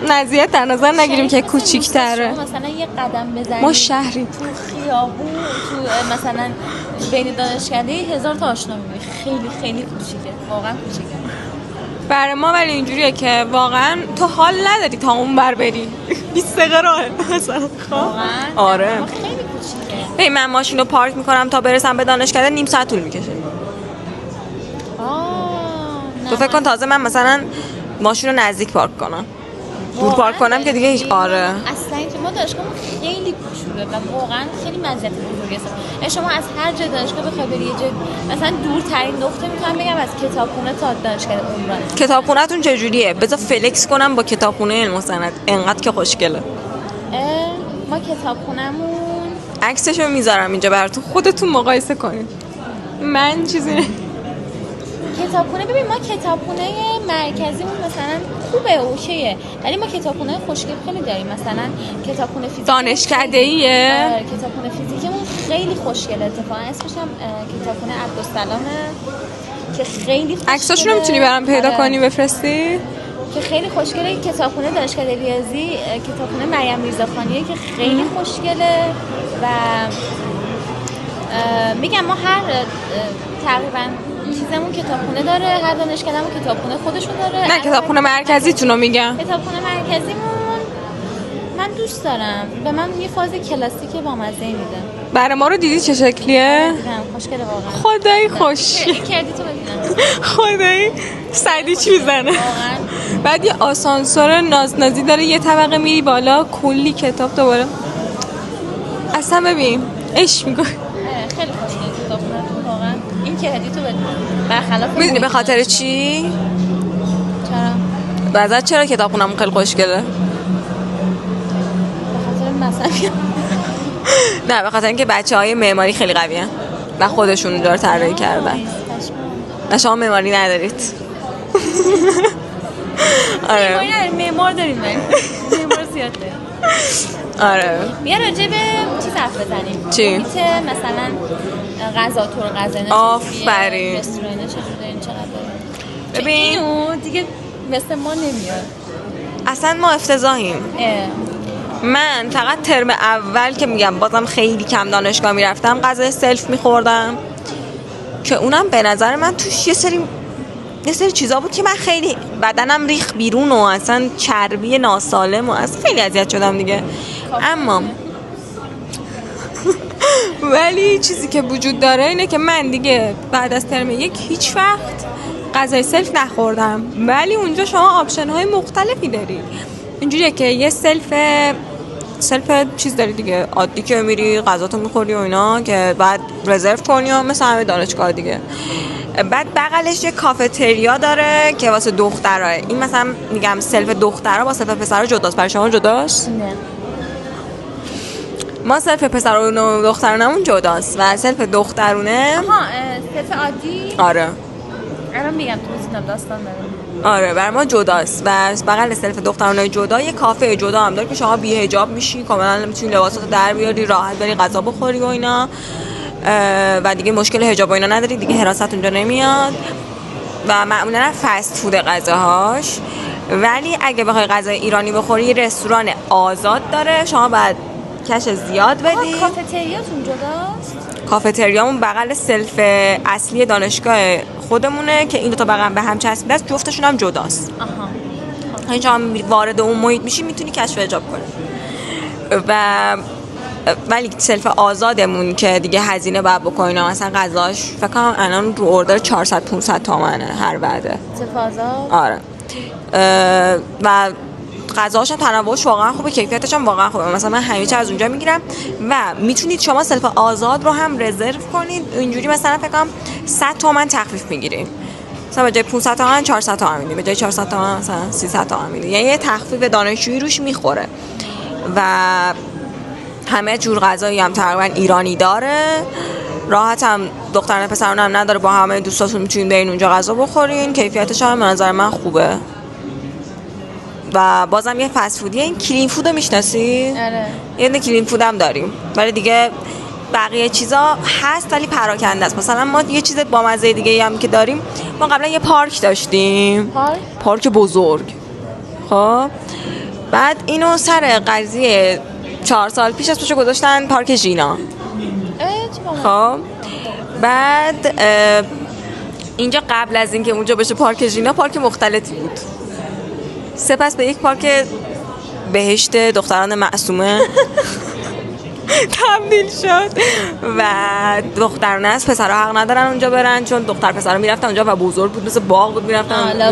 نظریت در نظر نگیریم که کوچیک‌تره. مثلا یه قدم بزنید ما شهری تو خیابون تو مثلا بین دانشکده 1000 تا آشنا می‌بینی. خیلی خیلی کوچیکه، واقعا کوچیکه. برای ما ولی اینجوریه که واقعا تو حال نداری تا اون بر بری 20 دقیقه راهه مثلا. واقعا آره خیلی کوچیکه. ببین من ماشین رو پارک میکنم تا برسم به دانشکده نیم ساعت طول میکشه. تو فکر کن تازه من مثلا ماشین رو نزدیک پارک کنم، دور پارک کنم که دیگه هیچ. آره اصلا اینکه ما دانشگاهمون خیلی کوچوله و واقعا خیلی مزیت بزرگی هست. شما از هر جای دانشگاه بخوای بری یه جای مثلا دورترین نقطه میتونم بگم از کتابخونه تا دانشگاه عمران. کتابخونه‌تون چجوریه؟ بذار فلکس کنم با کتابخونه علم و صنعت، انقدر که خوشگله. ما کتابخونه‌مون عکسشو میذارم اینجا براتون خودتون مقایسه کنید. من چیزی کتابخونه، ببین ما کتابخونه مرکزیمون مثلا خوبه اوکیه، ولی ما کتابخونه خوشگل خیلی داریم. مثلا کتابخونه فیزیک دانشکده‌ایه. کتابخونه فیزیکمون خیلی خوشگله، اتفاقا اسمش هم کتابخونه عبدالسلامه که خیلی خوشگله. عکساشو رو میتونی برام پیدا کنی بفرستی؟ که خیلی خوشگله. کتابخونه دانشکده ریاضی کتابخونه مریم ریزاخانیه که خیلی خوشگله و میگم ما هر تقریبا چیزمون کتابخونه داره، هر دانشکدهمون کتابخونه خودشون داره. نه کتابخونه مرکزیتون رو میگم. کتابخونه مرکزیمون من دوست دارم، به من یه فاز کلاسیک با مزه میده. برای ما رو دیدی چه شکلیه؟ دیدم خوشگله واقعا. خدای خوش. کردی تو ببینم. خدای سدیچ میزنه. واقعا. بعد یه آسانسور نازنازی داره، یه طبقه میری بالا کلی کتاب دوباره. اصلا ببین عشق میکنه. خیلی خوشگله کتابخونه‌تون واقعا. این کردی تو ببین. برخلاف میدونی به خاطر چی؟ چرا؟ بعضا چرا کتابخونه‌مون خیلی خوشگله؟ به خاطر مثلا نه به خاطر اینکه بچه‌های معماری خیلی قوی‌ان و خودشون اونجا رو طراحی کردن. نه شما معماری ندارید. آره. معمار داریم. معمار زیاد داریم. آره. بیا راجع به چیز حرف بزنیم. چی؟ مثلا غذا تو رو غذا اینا آفرین. رستوران اینا چجوری دارین، چقدر دارین؟ ببین اینو دیگه مثل ما نمیاد. اصلا ما افتضاحیم. من فقط ترم اول که میگم بازم خیلی کم دانشگاه میرفتم غذای سلف میخوردم که اونم به نظر من توش یه سری چیزا بود که من خیلی بدنم ریخ بیرون و اصلا چربی ناسالم و اصلا خیلی اذیت شدم دیگه. اما ولی چیزی که وجود داره اینه که من دیگه بعد از ترم یک هیچ وقت غذای سلف نخوردم، ولی اونجا شما آپشن های مختلفی داری. اینجوریه که یه سلف چیز داری دیگه، عادی که میری غذاتو میخوری و اینا که بعد رزرو کنی و مثل همه دانشگاه دیگه. بعد بغلش یه کافتریا داره که واسه دخترها. این مثلا میگم سلف دخترها با سلف پسرها جداست. برای شما جداست؟ نه. ما سلف پسرونه و دخترونمون جداست و سلف دخترونه سلف عادی. آره الان میگم تو میتونم داستان دارم. آره برای ما جداست و بغل سلف دخترونه جدا یه کافه جدا هم داره که شما بی حجاب میشی، کاملا میتونی لباساتو در بیاری، راحت بری غذا بخوری و اینا و دیگه مشکل حجاب و اینا نداری دیگه، حراست اونجا نمیاد و معمولا فست فود غذاهاش. ولی اگه بخوای غذای ایرانی بخوری رستوران آزاد داره، شما باید کش زیاد بدی. کافتریاتون جداست؟ کافتریامون بغل سلف اصلی دانشگاه خودمونه که این دو تا بغل به هم چسبیده است، جفتشون هم جداست. این شما وارد اون محیط میشی میتونی کشف حجاب کنی. ولی سلف آزادمون که دیگه هزینه باید بکنیم، مثلا غذاش فکر کنم الان رو اوردر 400-500 تومنه هر وعده. سلف آزاد؟ آره. و غذاهاش هم تنوعش واقعا خوبه، کیفیتش هم واقعا خوبه. مثلا من همه چیز از اونجا میگیرم و میتونید شما سلف آزاد رو هم رزرو کنید. اینجوری مثلا فکر کنم 100 تومن تخفیف میگیریم، مثلا به جای 500 تومن 400 تومن میدیم، به جای 400 تومن مثلا 300 تومن میدیم. یعنی یه تخفیف دانشجویی روش میخوره و همه جور غذایی هم تقریبا ایرانی داره. راحت هم دختران پسران هم نداره، با همه دوستاتون میتونین برین اونجا غذا بخورین. کیفیتش هم به نظر من خوبه و بازم یه فست فودیه. این کلین فود رو میشناسی؟ آره. یه کلین فود هم داریم ولی دیگه بقیه چیزا هست ولی پراکنده است. مثلا ما یه چیز با مزه دیگه هم که داریم، ما قبلا یه پارک داشتیم، پارک بزرگ. خب بعد اینو سر قضیه 4 سال پیش اسمشو گذاشتن پارک ژینا. خب بعد اینجا قبل از اینکه اونجا بشه پارک ژینا پارک مختلطی بود، سپس به یک پارک بهشت دختران معصومه تبدیل شد و دخترانه است، پسرها حق ندارن اونجا برن چون دختر پسرها میرفتن اونجا و بزرگ بود، مثل باغ بود، میرفتن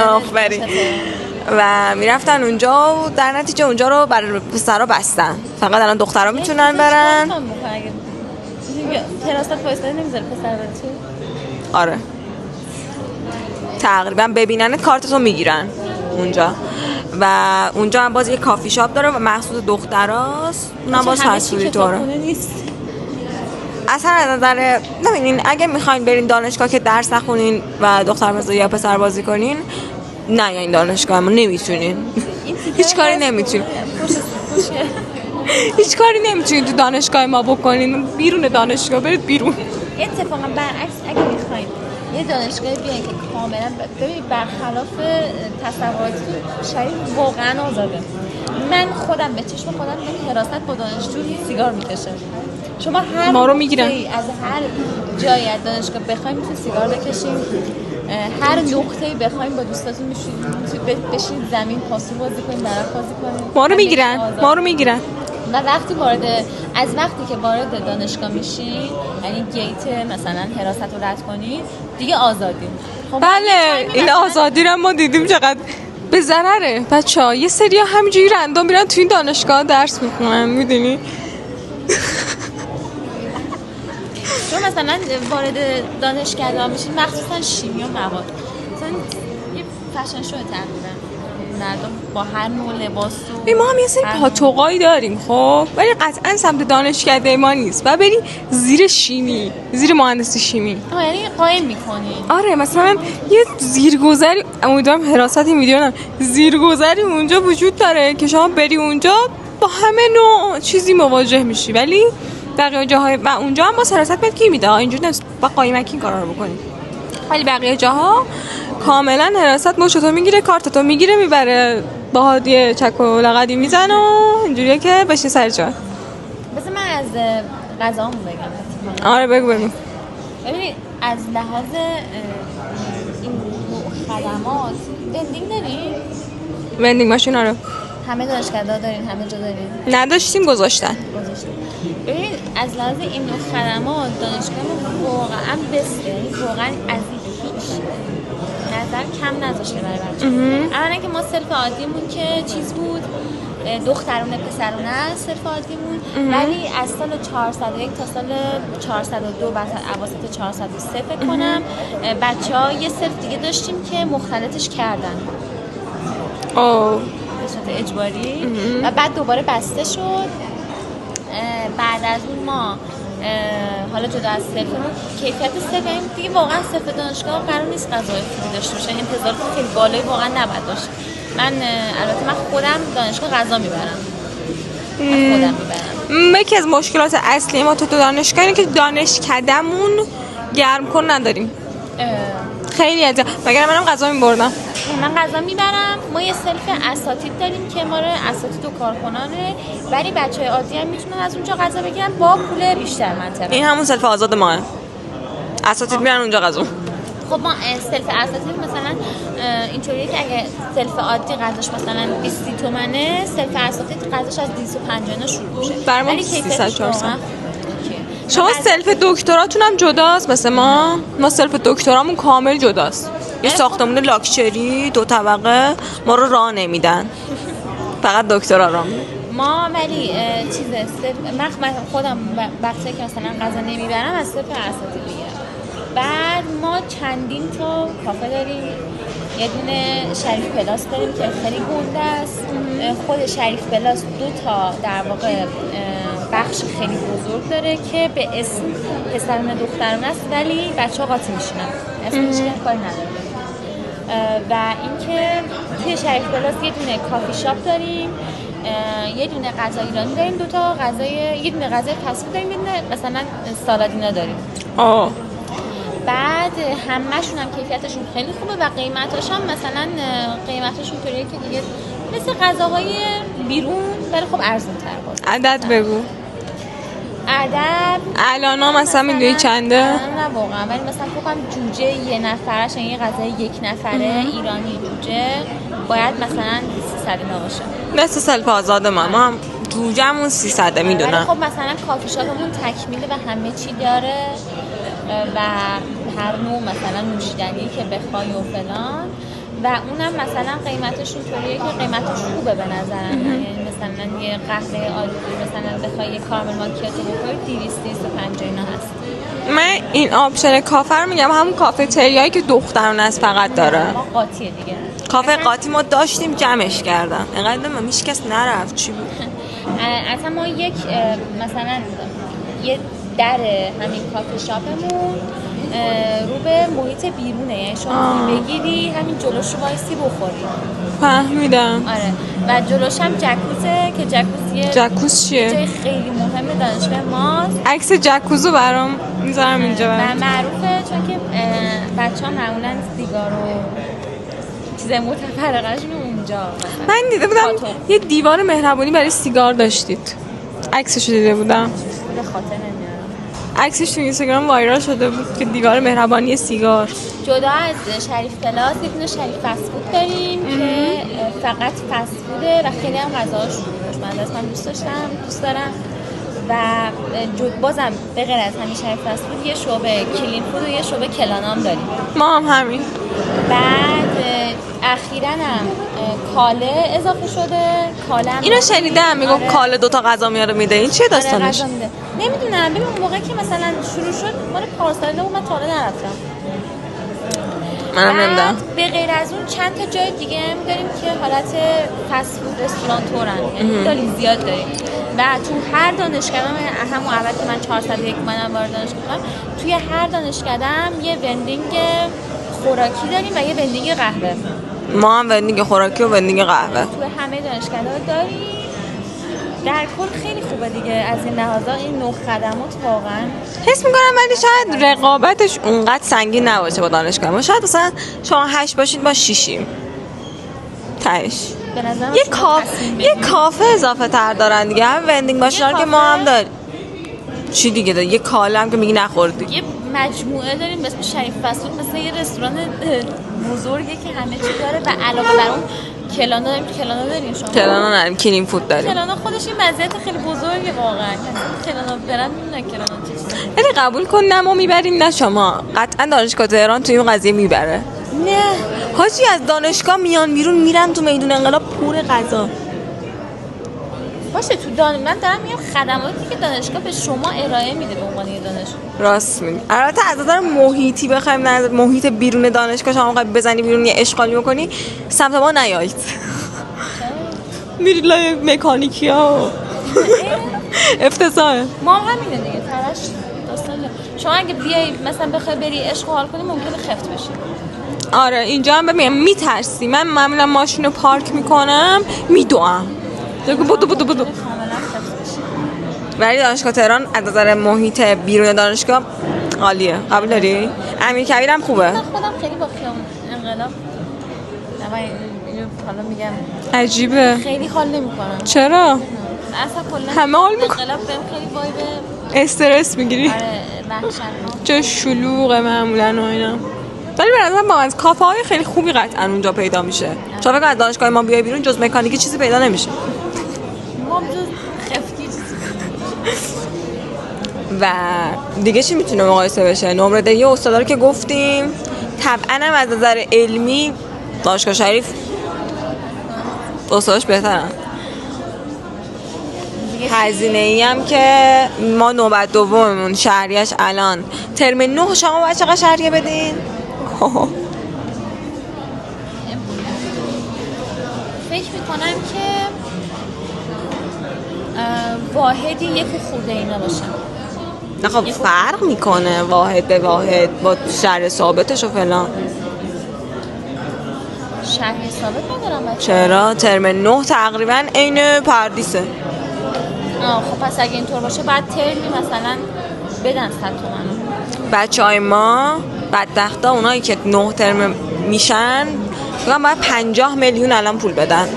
آفرین و میرفتن اونجا و در نتیجه اونجا رو برای پسرها بستن، فقط الان دخترها میتونن برن. حراست وایساده نمیذاره پسر بره تو؟ آره تقریبا ببیننت کارتتو میگیرن. اونجا و اونجا هم باز یه کافی شاپ داره و مخصوص دختراست، اونم باز فسفودی طوره. اصلا از نظر نمیدونین اگه میخواین برین دانشگاه که درس نخونین و دختر بازی یا پسر بازی کنین، نه این دانشگاه ما نمیتونین. هیچ کاری نمیتونین. هیچ کاری نمیتونین تو دانشگاه ما بکنین. بیرون دانشگاه برید بیرون. اتفاقا برعکس اگه میخواین یه دانشگاه بیاین که کاملا ببینید برخلاف تصوراتتون شریف واقعا آزاده. من خودم به چشم خودم میگم حراست با دانشجو سیگار میکشه. شما هر ما رو میگیرن از هر جایی از دانشگاه بخوایم میتونید سیگار بکشیم، هر نقطه‌ای بخوایم با دوستاتون میتونید بشین زمین پاسو بازی کنیم، برق بازی کنیم. ما رو میگیرن، ما رو میگیرن. و وقتی وقتی که وارد دانشگاه میشین، یعنی گیت مثلا حراست رو رد کنید، دیگه آزادین. خب بله این آزادی رو ما دیدیم چقدر به ضرره بچه‌ها. یه سریا همینجوری رندوم میرن تو این دانشگاه درس میخونن، میدونی؟ چون مثلا وارد دانشگاه میشین مخصوصا شیمی و مواد، مثلا یه فشن شو تقریبا مردم با هر نوع لباس و ما هم یه سری پاتوقایی داریم خب، ولی قطعا سمت دانشکده ما نیست و بری زیر شیمی، زیر مهندسی شیمی. یعنی قایم میکنی. آره مثلا یه زیرگذری، امیدوارم حراستی میدونم، زیرگذری اونجا وجود داره که شما بری اونجا با همه نوع چیزی مواجه میشی، ولی بقیه جاهای و اونجا هم با حراست بهت کی میده، اینجوری نیست با قایمکی این کارا رو بکنی. ولی بقیه جاها کاملا حراست مشتو میگیره، کارتتو میگیره میبره با هادیه چک و لقدی میزنه و اینجوریه که بشین سر جا. بس من از غذامو بگم. آره بگو. ببینید از لحاظ این خدمات وندینگ داریم؟ وندینگ ماشین آره. همه دانشگاه‌ها دارین، همه جا دارین؟ نداشتیم گذاشتن. ببینید از لحاظ این نوع خدمات دانشگاه واقعا بسیاری، واقعا از هیچ نظر کم نذاشته برای بچه‌ها. اولا که ما صرف عادیمون که چیز بود، دخترونه پسرونه صرف عادیمون، ولی از سال 401 تا سال 402 بعد اواسط 403 فکر کنم بچه‌ها یه صرف دیگه داشتیم که مختلطش کردن. به صورت اجباری و بعد دوباره بسته شد. بعد از اون ما حالا جدا از صرفمون کیفیت صرف دیگه واقعا صرف دانشگاه قرار نیست غذای خوبی داشته باشه، انتظارات خیلی بالایی واقعا نباید داشت. البته من خودم دانشگاه غذا میبرم، یکی از مشکلات اصلی ما تو دانشگاه اینه که دانشکدهمون گرم کن نداریم. خیلی از مگر منم غذا میبردم. من غذا میبرم. ما یه صرف اساتید داریم که ما رو اساتید و کارکنانه، ولی بچهای عادی هم میتونن از اونجا غذا بگیرن با پول بیشتر منطقه. این همون صرف آزاد ماه. اساتید میرن اونجا غذا. خب ما صرف اساتید مثلا اینطوریه که اگه صرف عادی غذاش مثلا 20 تومنه، صرف اساتید غذاش از 250 شروع میشه. برام 300 400. شما سلف دکتراتون هم جداست مثل ما سلف دکترامون کامل جداست. یه ساختمون لاکچری 2 طبقه ما رو راه نمیدن، فقط دکترا راه میدن. ما ولی من خودم وقتی که مثلا غذا نمیبرم از صرف اساتید میگیرم. بعد ما چندین تا کافه داریم، یه دونه شریف پلاس داریم که خیلی گنده است. خود شریف پلاس 2 تا در واقع بخش خیلی بزرگ داره که به اسم پسرونه دخترونه است، ولی بچه‌ها قاطی میشینن، اسمش کاری نداره. و اینکه توی شریف پلاس یه دونه کافی شاپ داریم، یه دونه غذا ایرانی داریم، 2 تا غذای، یه دونه غذای فست داریم، یه دونه مثلا سالادینا داریم. بعد همه‌شون هم کیفیتشون خیلی خوبه و قیمتاش هم مثلا قیمتاشون طوریه که دیگه مثل غذاهای بیرون، ولی خب ارزان‌تر باشه. عدد بگو. عدد الان مثلا میدونی چنده؟ نه واقعا، ولی مثلا فکر کنم جوجه یه نفرش، یعنی غذای 1 نفره ایرانی جوجه باید مثلا 300 باشه. مثل سلف آزاد ما هم جوجه‌مون 300 میدونم. ولی خب مثلا کافی شاپمون تکمیله و همه چی داره و هر نوع مثلا نوشیدنی که بخوای و فلان، و اونم مثلا قیمتشون طوریه که قیمتش خوبه به نظرم. یعنی مثلا یه قهوه عادی مثلا بخوای یه کارمل ماکیاتو بخوری 250 اینا هست. من این آپشن کافه رو میگم همون کافتریایی که دخترانه است فقط داره. ما قاطیه دیگه. کافه قاطی ما داشتیم جمعش کردم اینقدر من هیچ کس نرفت. چی بود؟ اصلا ما یک مثلا یه در همین کافه شاپمون رو به محیط بیرونه، یعنی شما بگیری همین جلوش رو وایسی بخوری. فهمیدم. آره و جلوش هم جکوزه که جکوز چیه؟ جای خیلی مهمه دانشگاه ماست. عکس جکوزو برام میذارم اینجا و برام. معروفه چون که بچه ها معمولا سیگار و چیزای متفرقه‌شون اونجا من دیده بودم یه دیوار مهربانی برای سیگار داشتید، عکسشو دیده بودم. به خاطر نمیارم. عکسش تو اینستاگرام وایرال شده بود که دیوار مهربانی سیگار. جدا از شریف پلاس یه دونه شریف فست فود داریم که فقط فست فوده و خیلی هم غذاش خوشمزه است. من دوست دارم و بازم به غیر از همین شریف فست فود یه شعبه کلین فود و یه شعبه کلانام داریم. ما هم همین. بعد اخیراً هم کاله اضافه شده. کاله هم اینو شنیدم میگم کاله 2 تا غذا میاره میده. این چیه داستانش؟ نمیدونم. ببین اون موقعی که مثلا شروع شد مال پارسال بود، من تا حالا نرفتم. منم نمیدونم. به غیر از اون چند تا جای دیگه هم داریم که حالت فست فود رستوران تورن، یعنی داریم زیاد داریم و تو هر دانشگاه همون اول که من 401 منم وارد دانشگاه شدم، توی هر دانشگاه هم یه وندینگ خوراکی داریم و یه وندینگ قهوه. ما هم وندینگ خوراکی و وندینگ قهوه تو همه دانشگاه‌ها داریم. در کل خیلی خوبه دیگه از این لحاظا این نوع خدمات واقعا حس میکنم، ولی شاید رقابتش اونقدر سنگین نباشه با دانشگاه ما. شاید مثلا شما 8 باشید ما 6یم تهش. به نظرم یه کافه اضافه تر دارن دیگه، هم وندینگ ماشین که ما هم داریم. چی دیگه داره؟ یه کاله هم که میگی نخوردی. یه مجموعه داریم به اسم شریف فست فود، مثل یه رستوران بزرگه که همه چی داره و علاوه بر اون کلانا داریم. کلانا داریم شما؟ کلانا نداریم، کلین فود داریم. کلانا خودش این مزیت خیلی بزرگه واقعا. کلانا برن میدونن کلانا چیه. ولی قبول کن نه ما میبریم نه شما. قطعا دانشگاه تهران توی این قضیه میبره. نه حاجی از دانشگاه میان بیرون میرن تو میدون انقلاب پر غذا. باشه من دارم میگم خدماتی که دانشگاه به شما ارائه میده به عنوان یه دانشگاه. راست میگی. البته از نظر محیطی بخوایم، نه محیط بیرون دانشگاه شما قبل بزنی بیرون یه اشغالی بکنی سمت ما نیایید. میرید لای مکانیکیا و افتضاحه. ما هم همینه دیگه ترش داستانه. شما اگه بیای مثلا بخوای بری عشق حال کنی ممکنه خفت بشی. آره اینجا هم ببینم میترسی. من معمولا ماشین رو پارک میکنم میدوام دیگه بودو ولی دانشگاه تهران از نظر محیط بیرون دانشگاه عالیه. قبول داری؟ امیرکبیر هم خوبه. من خودم خیلی با خیام انقلاب اینو حالا میگم عجیبه. خیلی حال نمیکنم. چرا؟ اصلا کلا همه حال میکنم. انقلاب بهم خیلی وایب استرس میگیری؟ آره وحشتناک. چه شلوغه معمولا و اینا. ولی به نظرم با از کافه های خیلی خوبی قطعا اونجا پیدا میشه. چون فکر از دانشگاه ما بیای بیرون جز مکانیکی چیزی پیدا نمیشه. ما جز خفتی چیزی و دیگه چی میتونه مقایسه بشه؟ نمره دهی استادا رو که گفتیم. طبعا هم از نظر علمی دانشگاه شریف استاداش بهترن. هزینه‌ای هم که ما نوبت دوممون شهریه‌اش الان ترم 9 شما باید چقدر شهریه بدین؟ فکر میکنم که واحدی یک خورده اینا باشه. نه خب فرق میکنه واحد به واحد با شهر ثابتش و فلان. شهر ثابت ندارم بچه. چرا؟ ترم 9 تقریبا عین پردیسه. خب پس اگه اینطور باشه بعد ترمی مثلا بدن 100 تومن. بچهای ما بدبختا اونایی که 9 ترم میشن میگن باید 50 میلیون الان پول بدن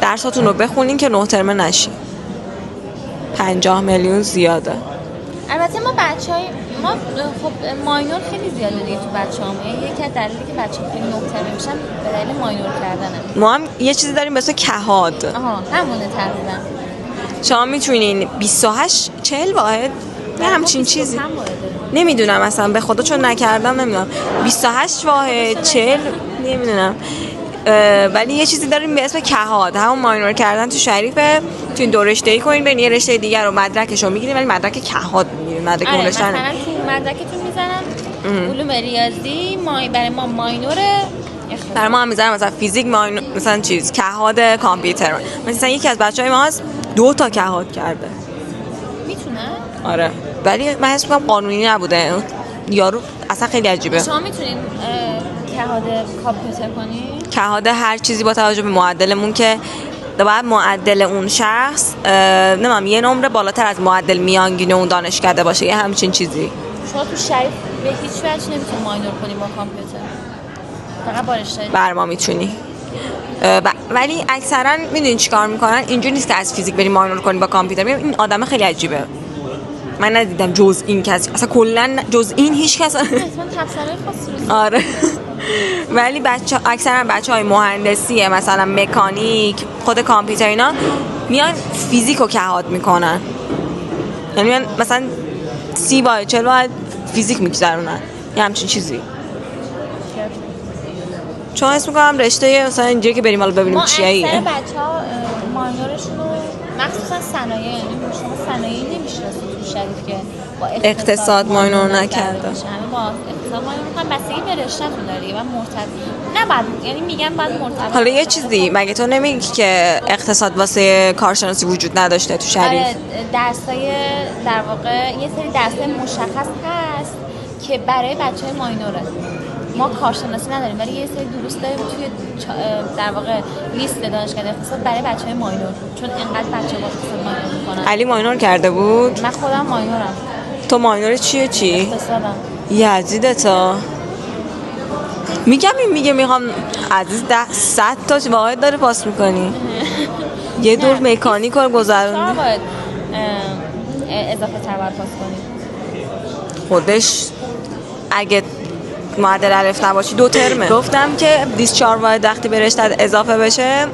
درساتون رو بخونین که 9 ترم نشین. 50 میلیون زیاده. البته ما خب ماینور خیلی زیاده دیگه تو بچه‌هامون. یکی از دلایلی که بچه‌ها خیلی 9 ترم میشن به دلیل ماینور کردنه. ما هم یه چیزی داریم به اسم کهاد. همونه تقریبا. شما میتونین 28 40 واحد نه همچین چیزی نمیدونم اصلا به خدا چون نکردم نمیدونم 28 واحد 40 نمیدونم ولی یه چیزی داریم به اسم کهاد. همون ماینور کردن تو شریفه. تو این دو رشته‌ای کنین برین یه رشته دیگر رو مدرکشو میگیرین ولی مدرک کهاد میگیرین. مدرک اون رشته مثلا تو مدرکتون میزنن علوم ریاضی برای ما ماینور برای ما هم میذارن مثلا فیزیک مثلا چیز کهاد کامپیوتر، مثلا یکی از بچهای ما هست 2 تا کهاد کرده. میتونه؟ آره ولی من حس می‌کنم قانونی نبوده، یارو اصلا خیلی عجیبه. شما میتونین کهاد کامپیوتر کنین؟ کهاد هر چیزی با توجه به معدلمون که باید معدل اون شخص نمیدونم یه نمره بالاتر از معدل میانگین اون دانشکده باشه، یه همچین چیزی. شما تو شریف به هیچ وجه نمیتونین ماینور کنی با کامپیوتر، فقط با رشته بر ما میتونی. ولی اکثرا میدونین چیکار میکنن؟ اینجوری نیست که از فیزیک بریم ماینور کنی با کامپیوتر. این آدم خیلی عجیبه، من ندیدم جز این کسی، اصلا کلا جز این هیچ کس اصلا تفسیرهای خاصی. آره ولی اکثرا بچهای مهندسی مثلا مکانیک خود کامپیوتر اینا میان فیزیک رو کهاد میکنن، یعنی میان مثلا 30 باید 40 باید فیزیک میگذرونن، یه همچین چیزی. چون اسم میکنم رشته مثلا اینجایی که بریم حالا ببینیم چیه. ما اکثر بچه‌ها ماینورشون رو مخصوصا صنایع، یعنی شما صنایعی نمیشناسید تو شریف که با اقتصاد ماینور نکرده، همه با اقتصاد ماینور میکنن، بستگی به رشته‌تون داره و مرتبط نه بعد، یعنی میگم بعد مرتبط. حالا یه چیزی مگه تو نمیگی که اقتصاد واسه کارشناسی وجود نداشته تو شریف؟ آره درسای در واقع یه سری درسای مشخص هست که برای بچهای ماینوره. ما کارشناسی نداریم ولی یه سری دروس داریم توی در واقع لیست دانشکده اقتصاد برای بچهای ماینور، چون اینقدر بچه با اقتصاد ماینور میکنن. علی ماینور کرده بود؟ من خودم ماینورم. تو ماینور چیه چی؟ اقتصادم. یزیدتا میگم این میگه میخوام عزیز 100 تا واحد داره پاس میکنی یه دور مکانیک رو گذروندی. چرا باید اضافه تر باید پاس کنی؟ خودش اگه معدل الف نباشی 2 ترمه. گفتم که 24 واحد وقتی به رشته اضافه بشه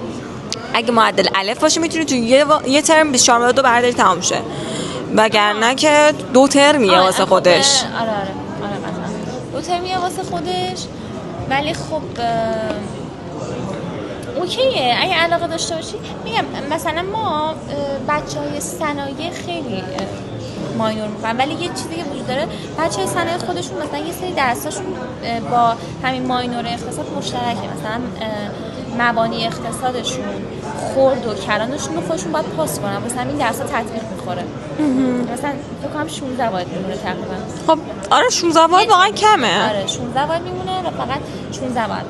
اگه معدل الف باشه میتونی تو یه ترم 24 واحد رو برداری تمام شه، وگرنه که 2 ترمیه واسه خودش. آره مثلا 2 ترمیه واسه خودش، ولی خب اوکیه اگه علاقه داشته باشی. میگم مثلا ما بچهای صنایع خیلی ماینور میکنن، ولی یه چیزی که وجود داره بچهای صنایع خودشون مثلا یه سری درساشون با همین ماینور اقتصاد مشترکه، مثلا مبانی اقتصادشون خرد و کلانشون رو خودشون باید پاس کنن، واسه همین درس‌ها تطبیق میخوره. مثلا فکر کنم 16 واحد میمونه تقریبا. خب آره 16 واحد واقعا کمه. آره 16 واحد میمونه و فقط 16 واحد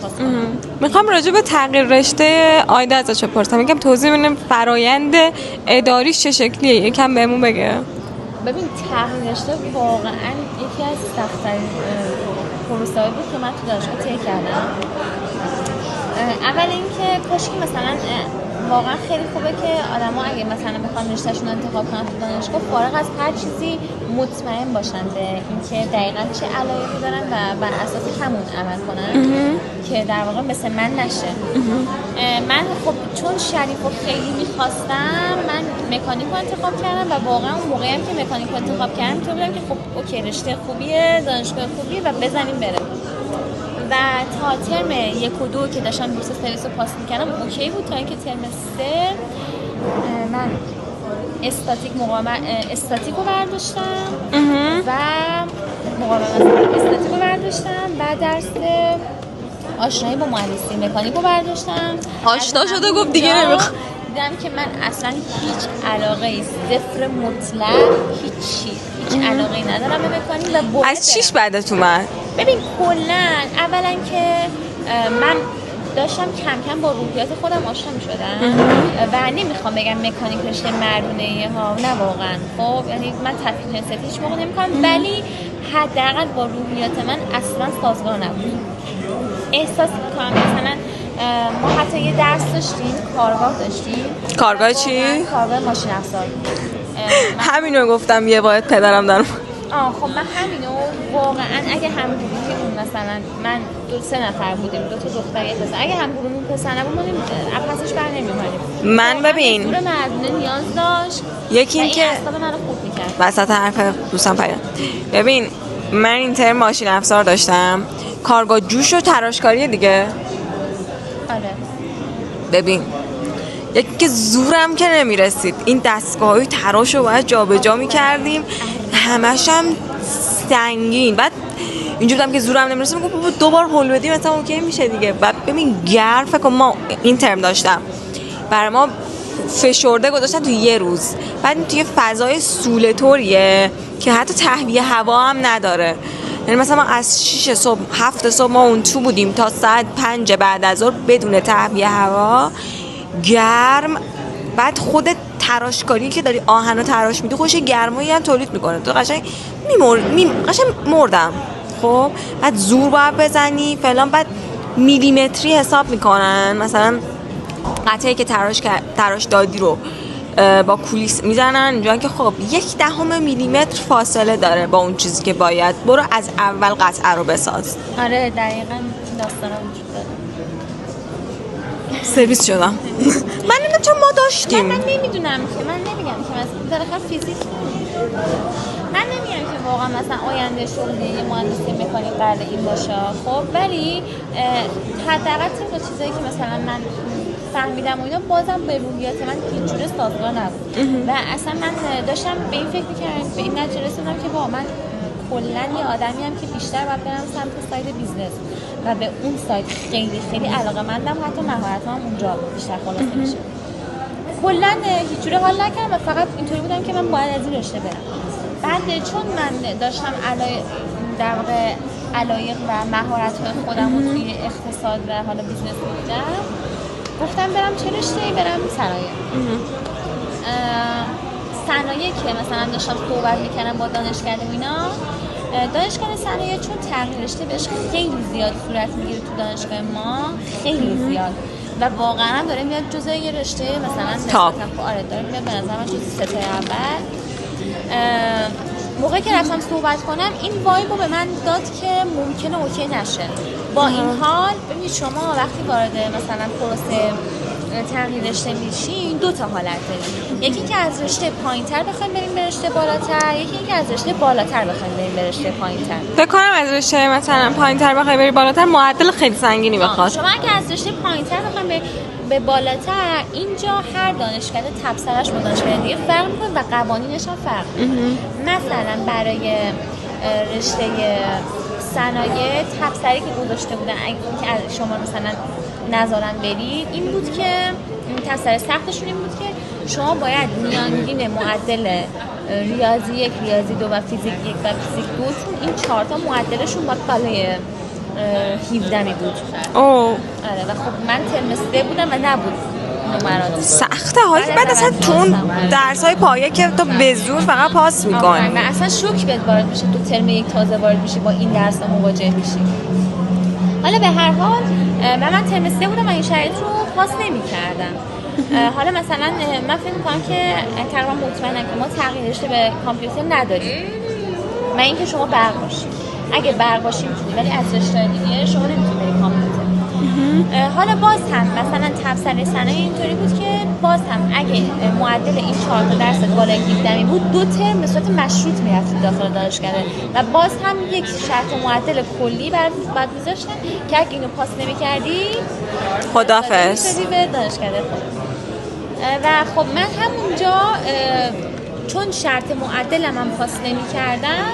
پاس کنن. میخوام راجع به تغییر رشته آیده ازش بپرسم، یکم توضیح بدیم فرآیند اداریش چه شکلیه، یکم بهمون بگه. ببین تغییر رشته واقعا یکی از سخت‌ترین پروسه‌ای بود که من تو دانشگاه طی کردم. اول اینکه کاشکی مثلا واقعا خیلی خوبه که آدما اگه مثلا بخوان رشتهشون انتخاب کنن تو دانشگاه فارغ از هر چیزی مطمئن باشن به اینکه دقیقاً چه علایقی دارن و بر اساس همون عمل کنن که در واقع مثل من نشه. من خب چون شریفو خیلی می‌خواستم من مکانیک رو انتخاب کردم و واقعا اون موقعی هم که مکانیک رو انتخاب کردم تو بودم که خب اوکی رشته خوبیه، دانشگاه خوبیه و بزنیم بره. و تا ترم 1 و 2 که داشتم بورس سرویس رو پاس می‌کردم اوکی بود، تا اینکه ترم 3 من استاتیک رو برداشتم و استاتیک رو برداشتم، بعد درس آشنایی با مهندسی مکانیک رو برداشتم. آشنا شده گفت دیگه نمیخوام. دیدم که من اصلا هیچ علاقه‌ای صفر مطلق هیچ علاقه‌ای ندارم به مکانیک و از چیش بعدت اومد؟ ببین کلاً اولا که من داشتم کم کم با روحیات خودم آشنا می‌شدم و نمیخوام بگم مکانیک رشته مردونه‌ایه ها، نه واقعا. خب یعنی من تفکیک جنسیتی هیچ موقع نمی‌کنم، ولی حداقل با روحیات من اصلا سازگار نبود. احساس می‌کنم مثلا ما حتی یه درس داشتیم، کارگاه داشتیم. کارگاه چی؟ کارگاه ماشین افزار. همینو گفتم یه باید پدرم دارم. خب من همینو واقعا اگه همگروهیمون مثلا من 2-3 نفر بودیم، 2 تا دختر یک پسر، اگه همگروهمون پسر نبود ما پسش بر نمی‌اومدیم. من ببین دور مردونه نیاز داشت، یکی این که اصلا منو خوب می‌کرد. وسط حرف دوستم پیدا. ببین من این ترم ماشین افزار داشتم، کارگاه جوش و تراشکاری دیگه. آره ببین یکی که زورم که نمیرسید، این دستگاه‌های تراش رو باید جابجا می‌کردیم، همش هم سنگین. بعد اینجوری بودم که زورم نمیرسه، میگم بابا دوبار هول بدی مثلا اوکی میشه دیگه. بعد ببین گرم، فکر کنم ما این ترم داشتم برای ما فشرده گذاشتن تو یه روز، بعد توی فضای سوله طوریه که حتی تهویه هوا هم نداره. یعنی مثلا ما از 6 صبح 7 صبح ما اون تو بودیم تا ساعت 5 بعد از ظهر بدون تهویه هوا، گرم. بعد خود تراشکاری که داری آهنو تراش میدی خوش گرمایی هم تولید میکنه، تو قشنگ قشنگ مردم. خب بعد زور باید بزنی فلان، بعد میلیمتری حساب میکنن، مثلا قطعه که تراش دادی رو با کولیس میزنن اینجا که خب 0.1 میلیمتر فاصله داره با اون چیزی که باید، برو از اول قطعه رو بساز. آره دقیقاً داستانا وجود داره. سرویس شدم. من نمیدونم چون ما داشتیم. من نمیدونم که، من نمیگم که مثلا بالاخره فیزیک، من نمیگم که واقعا مثلا آینده شغلی یه مهندسی مکانیک قراره این باشه، خب ولی حداقل طبق چیزایی که مثلا من فهمیدم و اینا بازم به روحیات من هیچ جوره سازگار نبود و اصلا من داشتم به این فکر می‌کردم، به این نتیجه رسیدم که با من کلا یه آدمی هم که بیشتر باید برم سمت ساید بیزنس و به اون ساید خیلی علاقه‌مندم، حتی مهارتام اونجا بیشتر خلاصه میشه. کلا هیچ جوره حال نکردم و فقط اینطوری بودم که من باید از این رشته برم. بعد چون من داشتم در واقع علایق و مهارت‌های خودم رو توی اقتصاد و حالا بیزنس می‌دیدم، گفتم برم چه رشته‌ای؟ برم صنایع. صنایع که مثلا داشتم صحبت می‌کردم با دانشکده و اینا، دانشگاه صنایع چون تغییر رشته بهش خیلی زیاد صورت میگیره تو دانشگاه ما، خیلی زیاد و واقعا داره میاد جزء یه رشته مثلا تاپ. آره داره میاد به نظر من جزء ستای اول. موقعی که رفتم صحبت کنم این وایبو به من داد که ممکنه اوکی نشه. با این حال ببینید شما وقتی وارد مثلا پروسه تغییر رشته میشین دو تا حالت دارید، یکی که از رشته پایین‌تر بخواید بریم به رشته بالاتر، یکی که از رشته بالاتر بخواید بریم به رشته پایین‌تر. فکر کنم از رشته مثلا پایین‌تر بخوای بری بالاتر معدل خیلی سنگینی بخواد. شما اگه از رشته پایین‌تر بخواید به بالاتر، اینجا هر دانشکده تبصره‌اش با دانشکده دیگه فرق می‌کنه و قوانینش هم فرق می‌کنه. مثلا برای رشته صنایع تبصره‌ای که گذاشته بودن اگه شما مثلا نذارن برید این بود که تبصره سختشون این بود که شما باید میانگین معدل ریاضی 1 ریاضی 2 و فیزیک 1 و فیزیک 2 تون این 4 تا معدلشون باید بالای 17 می بود. اوه آره و خب من ترم 3 بودم و نبود نمرات سخته های. بعد اصلا تو درس‌های پایه که تو به زور فقط پاس می‌کنی و اصلا شوک بهت وارد میشه، تو ترم 1 تازه وارد میشی با این درس‌ها مواجه میشی. حالا به هر حال من ترم 3 بودم و این شرایط رو پاس نمی‌کردم. حالا مثلا من فکر می‌کنم که تقریبا مطمئنم که ما تغییر رشته به کامپیوتر نداریم. من اینکه شما برق باشید، اگه برق باشید میتونید، ولی از رشته دیگه شما نمیتونید برید کامپیوتر. حالا باز هم مثلا تبصره صنایع اینطوری بود که باز هم اگه معدل این 4 تا درس بالای 17 بود 2 ترم به صورت مشروط میرفتید داخل دانشکده و باز هم یک شرط معدل کلی بعد میذاشتن که اگه اینو پاس نمی‌کردی خدافظ به دانشکده خود. و خب من همونجا چون شرط معدلم هم پاس نمی‌کردم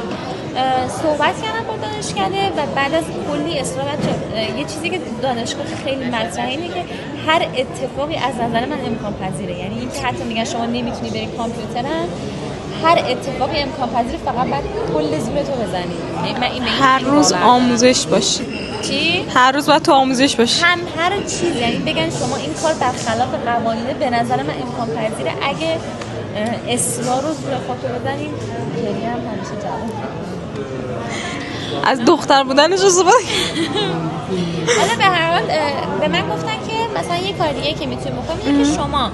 صحبت کردم با دانشکده و بعد از کلی اصرار یه چیزی که دانشگاه خیلی مطرحه اینه که هر اتفاقی از نظر من امکان پذیره، یعنی این که حتی میگن شما نمیتونی بری کامپیوترن، هر اتفاقی امکان پذیره، فقط باید کل زورتو بزنی. هر روز آموزش باشی. چی؟ هر روز باید تو آموزش باشی. هر چیز، یعنی بگن شما این کار برخلاف قوانینه، به نظر من امکان پذیره، اگه اصرار و زور خودتو بزنی خیلی هم همیشه جواب. از دختر بودنش استفاده. حالا به هر حال به من گفتن که مثلا یه کار دیگه که میتونیم بکنیم اینه که شما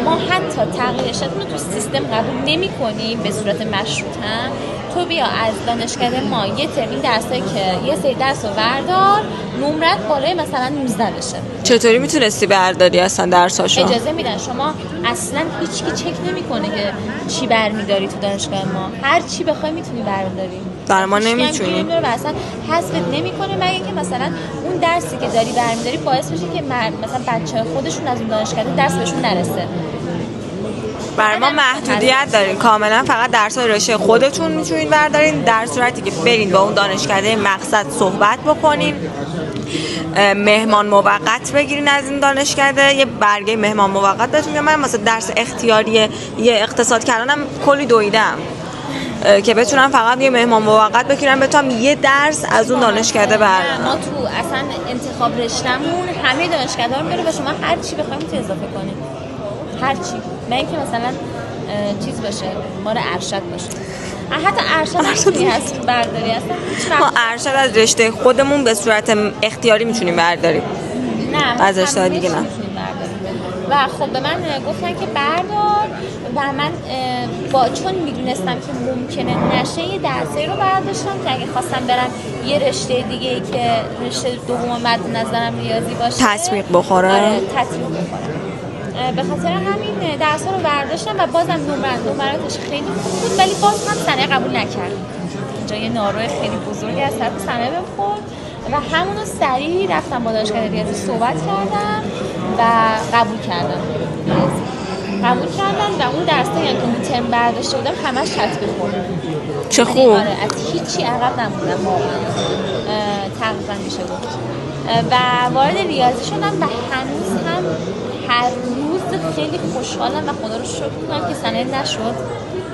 ما حتی تغییرشتون رو تو سیستم قبول نمی‌کنیم به صورت مشروط هم، تو بیا از دانشکده ما یه ترم این درسایی که یه سری درس رو بردار، نمرت بالای مثلا 19 بشه. چطوری میتونستی برداری اصلا درساشو؟ اجازه میدن، شما اصلا هیچکی چک نمیکنه که چی برمیداری تو دانشگاه ما، هر چی بخوای میتونی برداری. در ما نمیتونی و اصلا حذفت نمیکنه مگه اینکه مثلا اون درسی که داری برمیداری باعث بشه که مثلا بچه‌ها خودشون از اون دانشکده درس بهشون نرسه. برای ما محدودیت دارین کاملا، فقط درس‌های رشته خودتون میتونین بردارین، در صورتی که برین با اون دانشکده مقصد صحبت بکنین، مهمان موقت بگیرین از این دانشکده، یه برگه مهمان موقت بهتون میگم. من مثلا درس اختیاری یه اقتصاد کردنم کلی دویدم که بتونم فقط یه مهمان موقت بگیرم بتونم یه درس از اون دانشکده بردارم. ما تو اصلا انتخاب رشتهمون همه دانشکده‌ها رو میره و شما هر چی بخواید میتونید اضافه کنید، هر چی، نه اینکه مثلا چیز باشه مال ارشد باشه. حتی ارشد هست برداری اصلا ما ارشد از رشته خودمون به صورت اختیاری میتونیم برداریم، نه از رشته دیگه نه. و خب به من گفتن که بردار و من چون میدونستم که ممکنه نشه یه درسی رو برداشتم که اگه خواستم برم یه رشته دیگه ای که رشته دوم مد نظرم ریاضی باشه تطبیق بخوره. تطبیق بخوره. به خاطر همین درس ها رو برداشتم و بازم نمراتش خیلی خوب بود، ولی باز هم سنه قبول نکرد. اینجا یه ناروی خیلی بزرگی از طرف سنه بهم خورد و همونو سریع رفتم با دانشگاه ریاضی صحبت کردم و قبول کردم و اون درسایی که اون ترم برداشته بودم همش تطبیق خوردم. چه خوب. آره از هیچی عقب نموندم واقعا، تقریبا میشه بود. و وارد ریاضی شدم و هنوز هم هر روز خیلی خوشحالم و خدا رو شکر میکنم که سنه نشد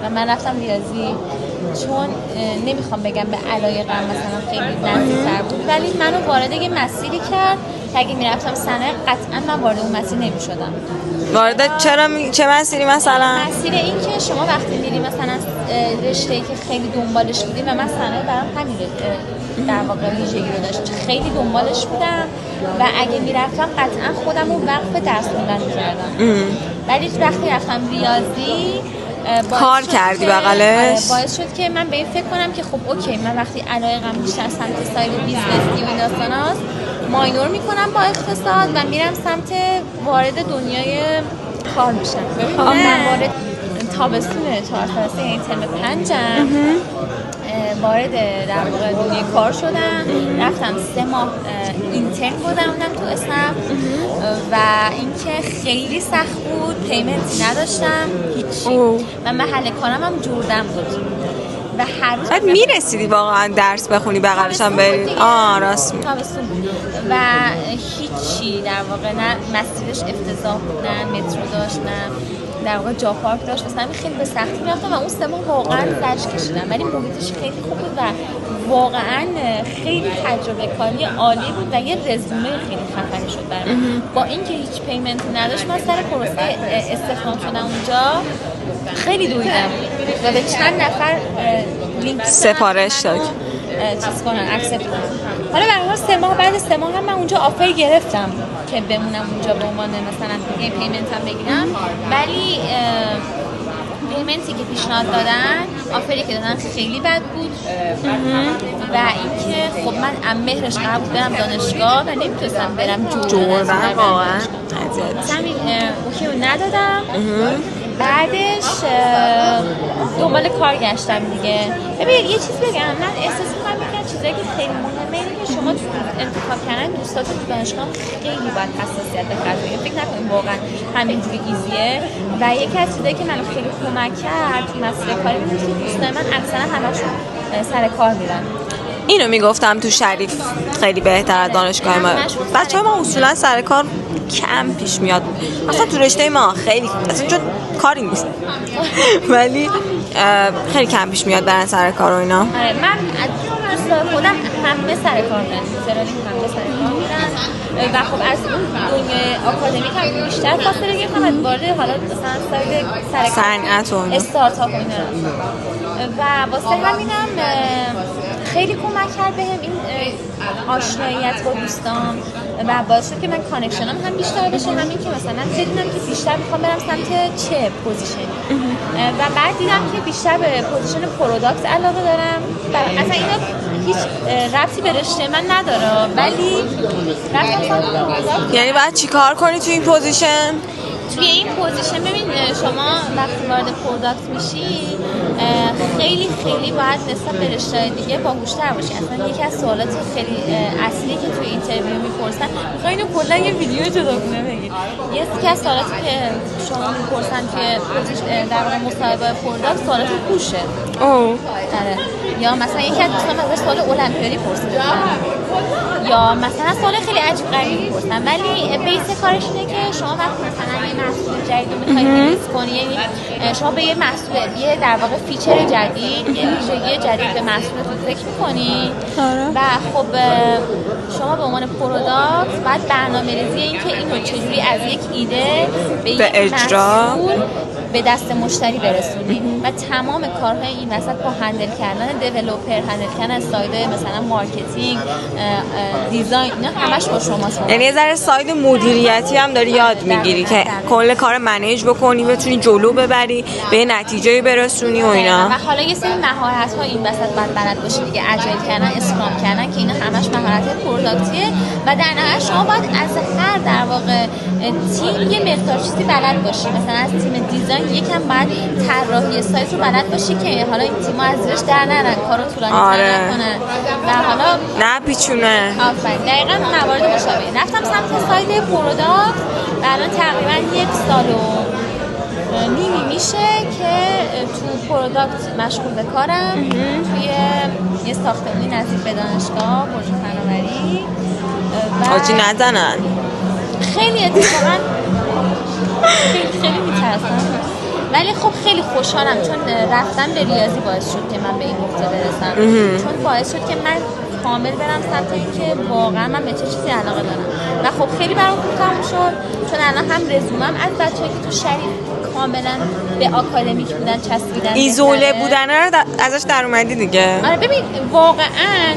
و من رفتم ریاضی، چون نمیخوام بگم به علایقم مثلا خیلی نزدیک‌تر بود، ولی منو وارد یه مسیری کرد که اگه میرفتم سنه قطعا من وارد اون مسیر نمیشدم. وارد چه مسیری مثلا؟ مسیر این که شما وقتی میری مثلا رشته‌ای که خیلی دنبالش بودی و من سنه برام همین در واقع ویژگی رو داشت، خیلی دنبالش بودم و اگه میرفتم قطعا خودم رو وقف درس خوندن می‌کردم. ولی وقتی رفتم ریاضی کار کردی بغلش، باعث شد که من به این فکر کنم که خب اوکی، من وقتی علایقم بیشتر سمت ساید بیزنسی و این داستاناست ماینور میکنم با اقتصاد و میرم سمت وارد دنیای کار میشم. من وارد تابستون 4 سالسه یعنی ترم 5م وارد در واقع دنیای کار شدم. رفتم 3 ماه اینترن بودم تو اسنپ و اینکه خیلی سخت بود، پیمنت نداشتم هیچی و محل کارم هم جردن بود و هر روز میرسیدی واقعا درس بخونی بغلش هم بری؟ راست میگی. و هیچی در واقع، نه مسیرش افتضاح بود، نه مترو داشت، نه در واقع جا پارک داشت، مثلا خیلی به سختی رفتم و اون 3 ماه واقعا زجر کشیدم، ولی محیطش خیلی خوب بود و واقعا خیلی تجربه کاری عالی بود و یه رزومه خیلی خفنی شد برام. با اینکه هیچ پیمنتی نداشت من سر پروسه استخدام شدم اونجا خیلی دویدم و به چند نفر لینک سفارش داد چیز کنن اکسپت کنن. حالا برای 3 ماه بعد 3 ماه هم من اونجا آفر گرفتم که بمونم اونجا به عنوان مثلا یه پیمنت هم بگیرم، ولی پیمنتی که پیشنهاد دادن، آفری که دادن خیلی بد بود و اینکه خب من مهرش قرار بود برم دانشگاه و نمیتونستم برم جردن واقعا همین اوکی رو ندادم. بعدش دنبال کار گشتم دیگه. ببین یه چیز بگم، من احساس می‌کنم که چیزایی که خیلی مهمه اینه که شما تو انتخاب کردن دوستاتون تو دانشگاه خیلی باید حساسیت داشته باشید. فکر نکنید واقعا همینجوری ایزیه و یکی از چیزایی که منو خیلی کمک کرد تو مسیر کاری بود که دوستای من اکثرا همشون سر کار میرن. اینو میگفتم تو شریف خیلی بهتر از دانشگاه ما. بچه‌ها ما اصولا سر کار کم پیش میاد، اصلا تو رشته ما خیلی اصلا چون کاری نیست ولی خیلی کم پیش میاد برن سر کار و اینا. من دوست خودم همه سر کار میرن، همه سر کار میرن و خب از اون دنیای آکادمیک هم بیشتر فاصله گرفتم و وارد حالا مثلا سر صنعت و استارتاپ اینا و واسه همینم خیلی کمک کرد بهم این آشناییت با دوستان و باعث شد که من کانکشنم هم بیشتر بشه، همین که مثلا بدونم که بیشتر میخوام برم سمت چه پوزیشنی و بعد دیدم که بیشتر به پوزیشن پروداکت علاقه دارم. اصلا اینا هیچ ربطی به رشته من نداره، ولی یعنی باید چی کار کنی تو این پوزیشن؟ توی این پوزیشن ببین شما وقتی وارد پروداکت میشی خیلی خیلی باید نسبت به رشته‌های دیگه باهوش‌تر باشی. اصلا یکی از سوالات خیلی اصلی که توی اینترویو میپرسن، میخوای اینو کلا یه ویدیو جداگونه بگید. یکی از سوالاتی که شما میپرسن توی در واقع مصاحبه پروداکت سوالات هوشه. آره. یا مثلا یکی از دوستان مثلا سوال المپیادی پرسیدن، یا مثلا سوال خیلی عجیب غریبی می‌پرسن، ولی بیس کارش اینه که شما وقتی مثلا یه محصول جدید رو می‌خواید ریلیز کنی، یعنی شما به یه محصول، یه در واقع فیچر جدید، یه ویژگی جدید به محصولتون فکر می‌کنی و خب شما به عنوان پروداکت باید برنامه‌ریزی این که اینو چجوری از یک ایده به اجرا به دست مشتری برسونی و تمام کارهای این وسط با هندل کردن دیولپر، هندل کردن ساید مثلا مارکتینگ، دیزاین، اینا همش با شماست. یعنی یه ذره ساید مدیریتی هم داری یاد میگیری که کل کار منیج بکنی، بتونی جلو ببری، به نتیجه برسونی و اینا. و حالا یه سری مهارت‌ها این وسط باید بلد باشی دیگه، اجایل کردن، اسکرام کردن، که اینا همش مهارت پروداکتیه و در نهایت شما باید از هر در واقع تیم یه مقدار چیزی بلد باشی. مثلا از تیم دیزاین یکم باید طراحی سایت رو بلد باشی که حالا این تیم‌ها از زیرش در نرن، کارو طولانی نکنن و حالا نه پیچونه. آفرین، دقیقاً موارد مشابه. رفتم سمت سایت پروداکت و الان تقریبا 1 سال و نیمی میشه که تو پروداکت مشغول به کارم. توی یه ساختمانی نزدیک به دانشگاه، برج فناوری. آجی نزنن. خیلی اتفاقاً خیلی میترسم، ولی خب خیلی خوشحالم چون رفتن به ریاضی باعث شد که من به این نقطه برسم، چون باعث شد که من کامل برم سمت اینکه واقعا من به چه چیزی علاقه دارم و خب خیلی برام خوب تموم شد، چون الان هم رزومم از بچه‌ای که تو شریف کاملا به آکادمیک بودن چسبیدن، ایزوله بودن رو ازش در اومدی دیگه. آره ببین واقعا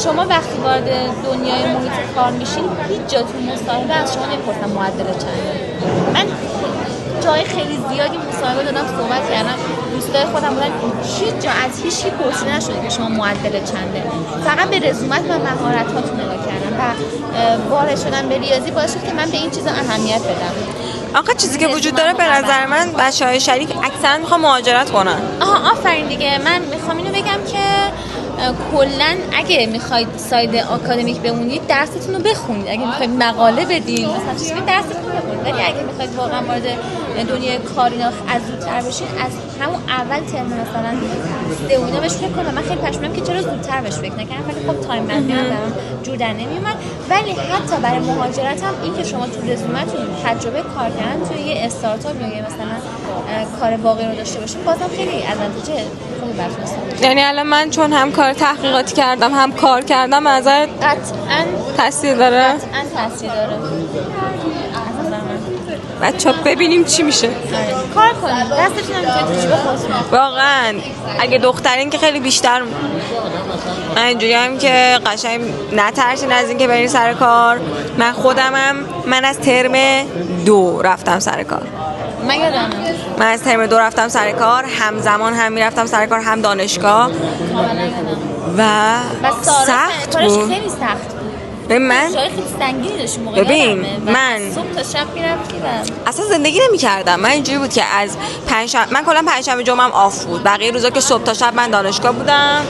شما وقتی وارد دنیای محیط کار میشین هیچ جا تو مصاحبه از شما نمیپرسن معدل چنده. من جای خیلی زیادی مصاحبه دادم، صحبت کردم، دوستای خودم بودن، هیچ جا از هیچ کی پرسیده نشده که شما معدل چنده. فقط به رزومت و مهارت‌هاتون نگاه کردم و وارد شدن به ریاضی باعث شد که من به این چیزا اهمیت بدم. آخه چیزی که وجود داره به نظر من بچه‌های شریف اکثرا میخوان مهاجرت کنن. آفرین دیگه. من میخوام اینو بگم که کلا اگه میخواید ساید آکادمیک بمونید درستون رو بخونید، اگه میخواید مقاله بدید مثلا چیزی درستون رو بخونید، ولی اگه میخواید واقعا وارد دنیای کاری از زودتر بشید از همون اول ترم مثلا اینا بهش فکر کنم. من خیلی پشیمونم که چرا زودتر بهش فکر نکردم، ولی خب تایم منیجمنت برام جور در نمیومد. ولی حتی برای مهاجرت هم این که شما تو رزومتون تجربه کار کردن توی یه استارتاپ یا مثلا کار واقعی رو داشته باشید بازم خیلی ادوانتیج خوبی براتون هست. یعنی الان من چون هم کار تحقیقاتی کردم هم کار کردم از قطعاً تاثیر داره. قطعاً تاثیر داره. بچه‌ها ببینیم چی میشه. کار کنید، دستتون هم میتونید توش بخورید. واقعا اگه دخترین که خیلی بیشتر، من اینجوری هم که قشنگ نترسین از اینکه برین سر کار. من خودمم من از ترم 2 رفتم سر کار. من از ترم 2 رفتم سر کار، همزمان هم میرفتم سر کار هم دانشگاه و سخت بود. خیلی سخت بود. من جای خیلی سنگینی داشت موقع. ببین من صبح تا شب میرفتم، اصلا زندگی نمی‌کردم. من اینجوری بود که از من کلا پنجشنبه جمعه‌ام آف بود، بقیه روزا که صبح تا شب من دانشگاه بودم،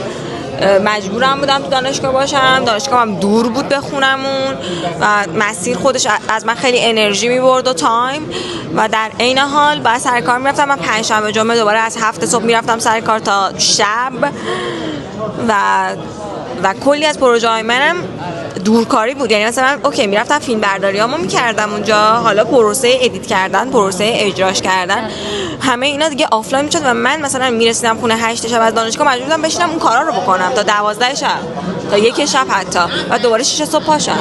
مجبورم بودم تو دانشگاه باشم. دانشگاهم دور بود به خونمون و مسیر خودش از من خیلی انرژی می‌برد و تایم، و در عین حال بعد سر کار می‌رفتم. من پنجشنبه جمعه دوباره از 7 صبح می‌رفتم سر کار تا شب و کلی از پروژه‌های منم دورکاری بود. یعنی مثلا اوکی میرفتم فیلم برداریامو میکردم اونجا، حالا پروسه ادیت کردن، پروسه اجراش کردن، همه اینا دیگه آفلاین میشد و من مثلا میرسیدم خونه 8 شب از دانشگاه، مجبور بودم بشینم اون کارا رو بکنم تا 12 شب تا 1 شب حتی، و دوباره 6 صبح پاشم.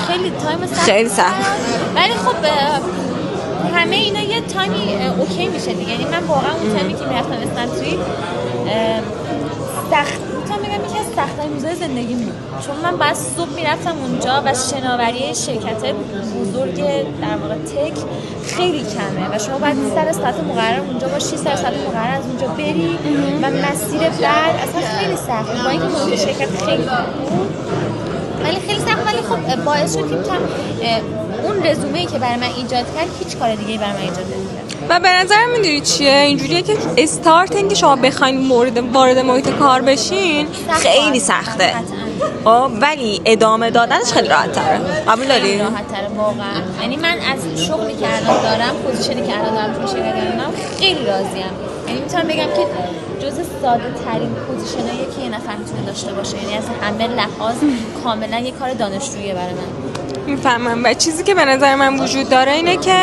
خیلی تایم سخت، خیلی سخت. ولی خب همه اینا یه تایمی اوکی میشه دیگه. یعنی من واقعا اون تایمی که میرفتم استنتری سخت میگم یکی از سخت‌ترین روزهای زندگیم بود، چون من بعد صبح میرفتم اونجا و شناوری شرکت‌های بزرگ در واقع تک خیلی کمه و شما باید سر ساعت مقرر اونجا باشی، سر ساعت مقرر از اونجا بری و مسیر بعد اصلا خیلی سخت، با اینکه محیط شرکت خیلی بود ولی خیلی سخت. ولی خب باعث شد که اون رزومه‌ای که برای من ایجاد کرد هیچ کار دیگه‌ای برای من ایجاد نمی‌کرد. و به نظرم میدونی چیه اینجوریه که استارت اینکه شما بخواید وارد محیط کار بشین خیلی سخته. ولی ادامه دادنش خیلی راحت تره. قبول داری؟ راحت تره واقعا. یعنی من از شغلی که الان دارم، پوزیشنی که الان دارم تو شرکت دارم خیلی راضیم. یعنی میتونم بگم که جزء ساده ترین پوزیشنایی که یه نفر میتونه داشته باشه. یعنی از همه لحاظ کاملا یه کار دانشجویی برای من. میفهمم. و چیزی که به نظر من وجود داره اینه که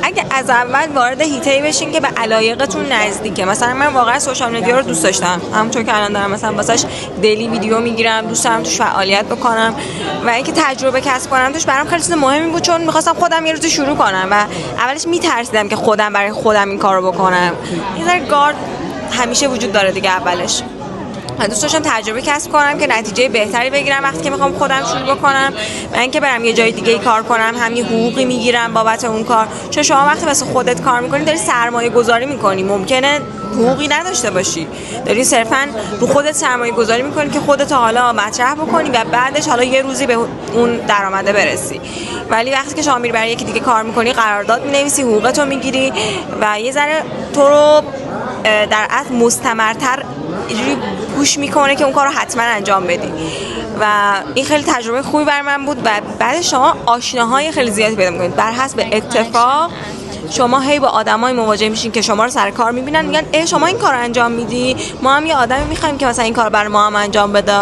اگه از اول وارد حیطه‌ای بشین که به علایقتون نزدیکه. مثلا من واقعا سوشال مدیا رو دوست داشتم، همونطور که الان دارم مثلا واسش دیلی ویدیو میگیرم، دوست دارم توش فعالیت بکنم و اینکه تجربه کسب کنم توش برام خیلی چیز مهمی بود، چون می‌خواستم خودم یه روزی شروع کنم و اولش میترسیدم که خودم برای خودم این کارو بکنم. این ذره گارد همیشه وجود داره دیگه اولش. دوست داشتم تجربه کسب کنم که نتیجه بهتری بگیرم وقتی که میخوام خودم شروع بکنم و اینکه برم یه جای دیگه کار کنم هم یه حقوقی میگیرم بابت اون کار. چون شما وقتی واسه خودت کار میکنی داری سرمایه گذاری میکنی، ممکنه حقوقی نداشته باشی، داری صرفا رو خودت سرمایه گذاری میکنی که خودت حالا مطرح بکنی و بعدش حالا یه روزی به اون درآمده برسی. ولی وقتی که شما میری برای یکی دیگه کار میکنی، قرارداد مینویسی، حقوقتو میگیری و یه ذره تو رو در اصل مستمرتر اینجوری پوش میکنه که اون کار رو حتما انجام بدی و این خیلی تجربه خوبی برای من بود. و بعد شما آشناهای خیلی زیادی پیدا میکنید، بر حسب اتفاق شما هی با آدمای مواجه میشین که شما رو سر کار میبینن، میگن ای شما این کارو انجام میدی، ما هم یه آدمی میخوایم که مثلا این کار برای ما هم انجام بده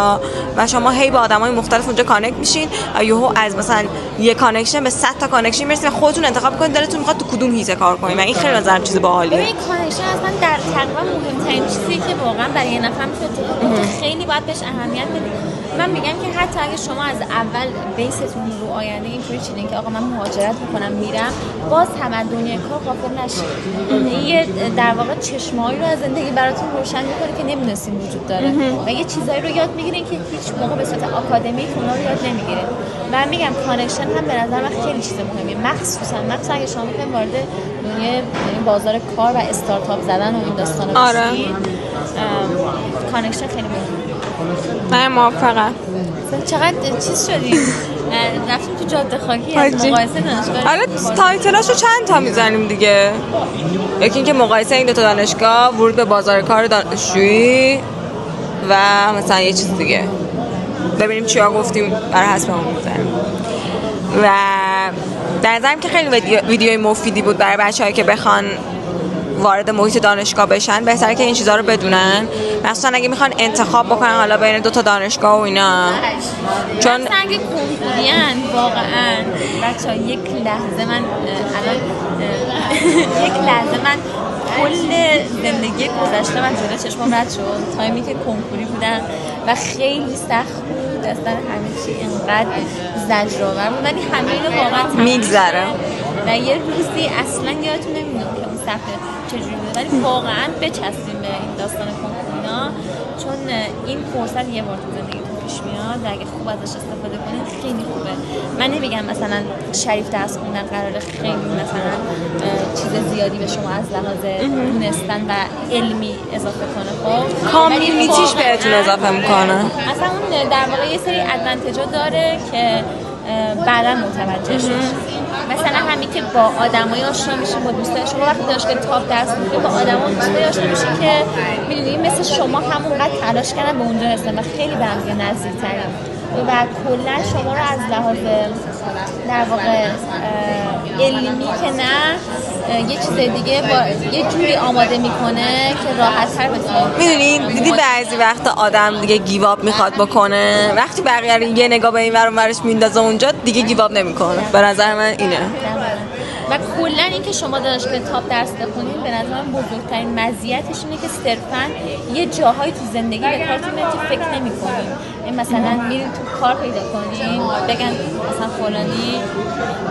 و شما هی با آدمای مختلف اونجا کانکت میشین و یهو از مثلا یه کانکشن به 100 تا کانکشن میرسید و خودتون انتخاب کنید دلتون میخواد تو کدوم هیته کار کنید و این خیلی نظرم چیز باحالیه. ببین کانکشن اصلا در تقریبا مهمترین چیزی که واقعا برای یه نفر میتونه خیلی باید بهش اهمیت بدید. من میگم که حتی اگه شما از اول بیستون رو آینده اینطوری چیدین که آقا من مهاجرت میکنم میرم، باز هم از دنیای کار غافل نشید. یه در واقع چشمایی رو از زندگی براتون روشن میکنه که نمیدونستین وجود داره و یه چیزایی رو یاد میگیرین که هیچ موقع به صورت آکادمیک اونا رو یاد نمیگیرین. من میگم کانکشن هم به نظر من خیلی چیز مهمیه، مخصوصا اگه شما میخواین وارد دنیای بازار کار و استارتاپ زدن و این داستانا بشین. کانکشن خیلی مهمه. من موافقم. چقدر چیز شدیم رفتیم تو جاده خاکی از مقایسه دانشگاه. حالا تایتلاشو چند تا میزنیم دیگه، یکی اینکه مقایسه این دو تا دانشگاه، ورود به بازار کار دانشجویی و مثلا یه چیز دیگه، ببینیم چیا گفتیم برای حسب اون میزنیم. و در نظرم که خیلی ویدیوی مفیدی بود برای بچه‌هایی که بخوان وارد محیط دانشگاه بشن. بهتره که این چیزا رو بدونن، مثلا اگه میخوان انتخاب بکنن حالا بین دو تا دانشگاه و اینا، چون اگه کنکوریان واقعا بچه‌ها یک لحظه من کل زندگی گذشته من جلوی چشمم رد شد تایمی که کنکوری بودم و خیلی سخت بود، اصلا همه چی اینقدر زجرآور بود ولی همه اینو واقعا میگذره و یه روزی اصلا یادتون نمیاد که اون صفحه چجوری بود، ولی واقعا بچسبیم به این داستان کنکورینا چون این فرصت یه بار تو زندگیتون پیش میاد و اگه خوب ازش استفاده کنین خیلی خوبه. من نمیگم مثلا شریف درس خوندن قراره خیلی مثلا چیز زیادی به شما از لحاظ دونستن و علمی اضافه کنه، خب کامیونیتیش بهتون اضافه میکنه. اصلا اون در واقع یه سری ادوانتجا داره که بعدا متوجه شد. مثلا همین که با آدمای آشنا میشین، با دوستای شما وقتی دانشگاه تاپ درس میدید با آدما دوستای آشنا میشین که میدونید مثل شما همونقدر تلاش کردن به اونجا رسیدن و خیلی به هم نزدیک‌ترین و کلا شما رو از لحاظ در واقع علمی که نه یه چیز دیگه با یه جوری آماده میکنه که راحت‌تر بتونید. میدونید دیدی بعضی وقت آدم دیگه گیواب میخواد بکنه، وقتی بقیه رو یه نگاه به این ور اون ورش میندازه اونجا دیگه گیواب نمیکنه. به نظر من اینه. و کلا اینکه شما دانشگاه تاپ درس بخونید به نظر من بزرگترین مزیتش اینه که صرفا یه جاهایی تو زندگی به کارتون میاد که فکر نمی‌کنید. مثلا میرید تو کار پیدا کنید بگن مثلا فلانی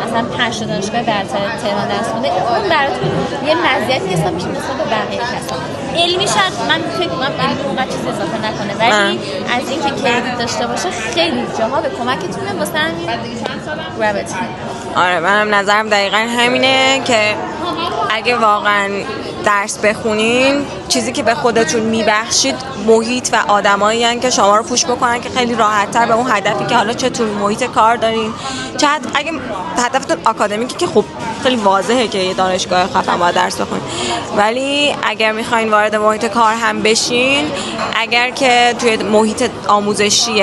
مثلا 5 تا دانشگاه برتر تهران درس خونده، اون براتون یه مزیتی حساب میشه نسبت به بقیه کسا. علمی شاید من فکر می‌کنم علمی اونقدر چیز اضافه نکنه ولی از اینکه کردیت داشته باشه خیلی جاها به کمکتونه واسه همین گرافیتی. آره منم نظرم دقیقاً همینه که اگه واقعا درس بخونین چیزی که به خودتون میبخشید محیط و آدمایی هستن که شما رو پوش بکنن که خیلی راحت‌تر به اون هدفی که حالا چه توی محیط کار دارین، چه اگه هدفتون آکادمیکه که خب خیلی واضحه که یه دانشگاه خفن باید درس بخونین، ولی اگر میخواین وارد محیط کار هم بشین، اگر که توی محیط آموزشی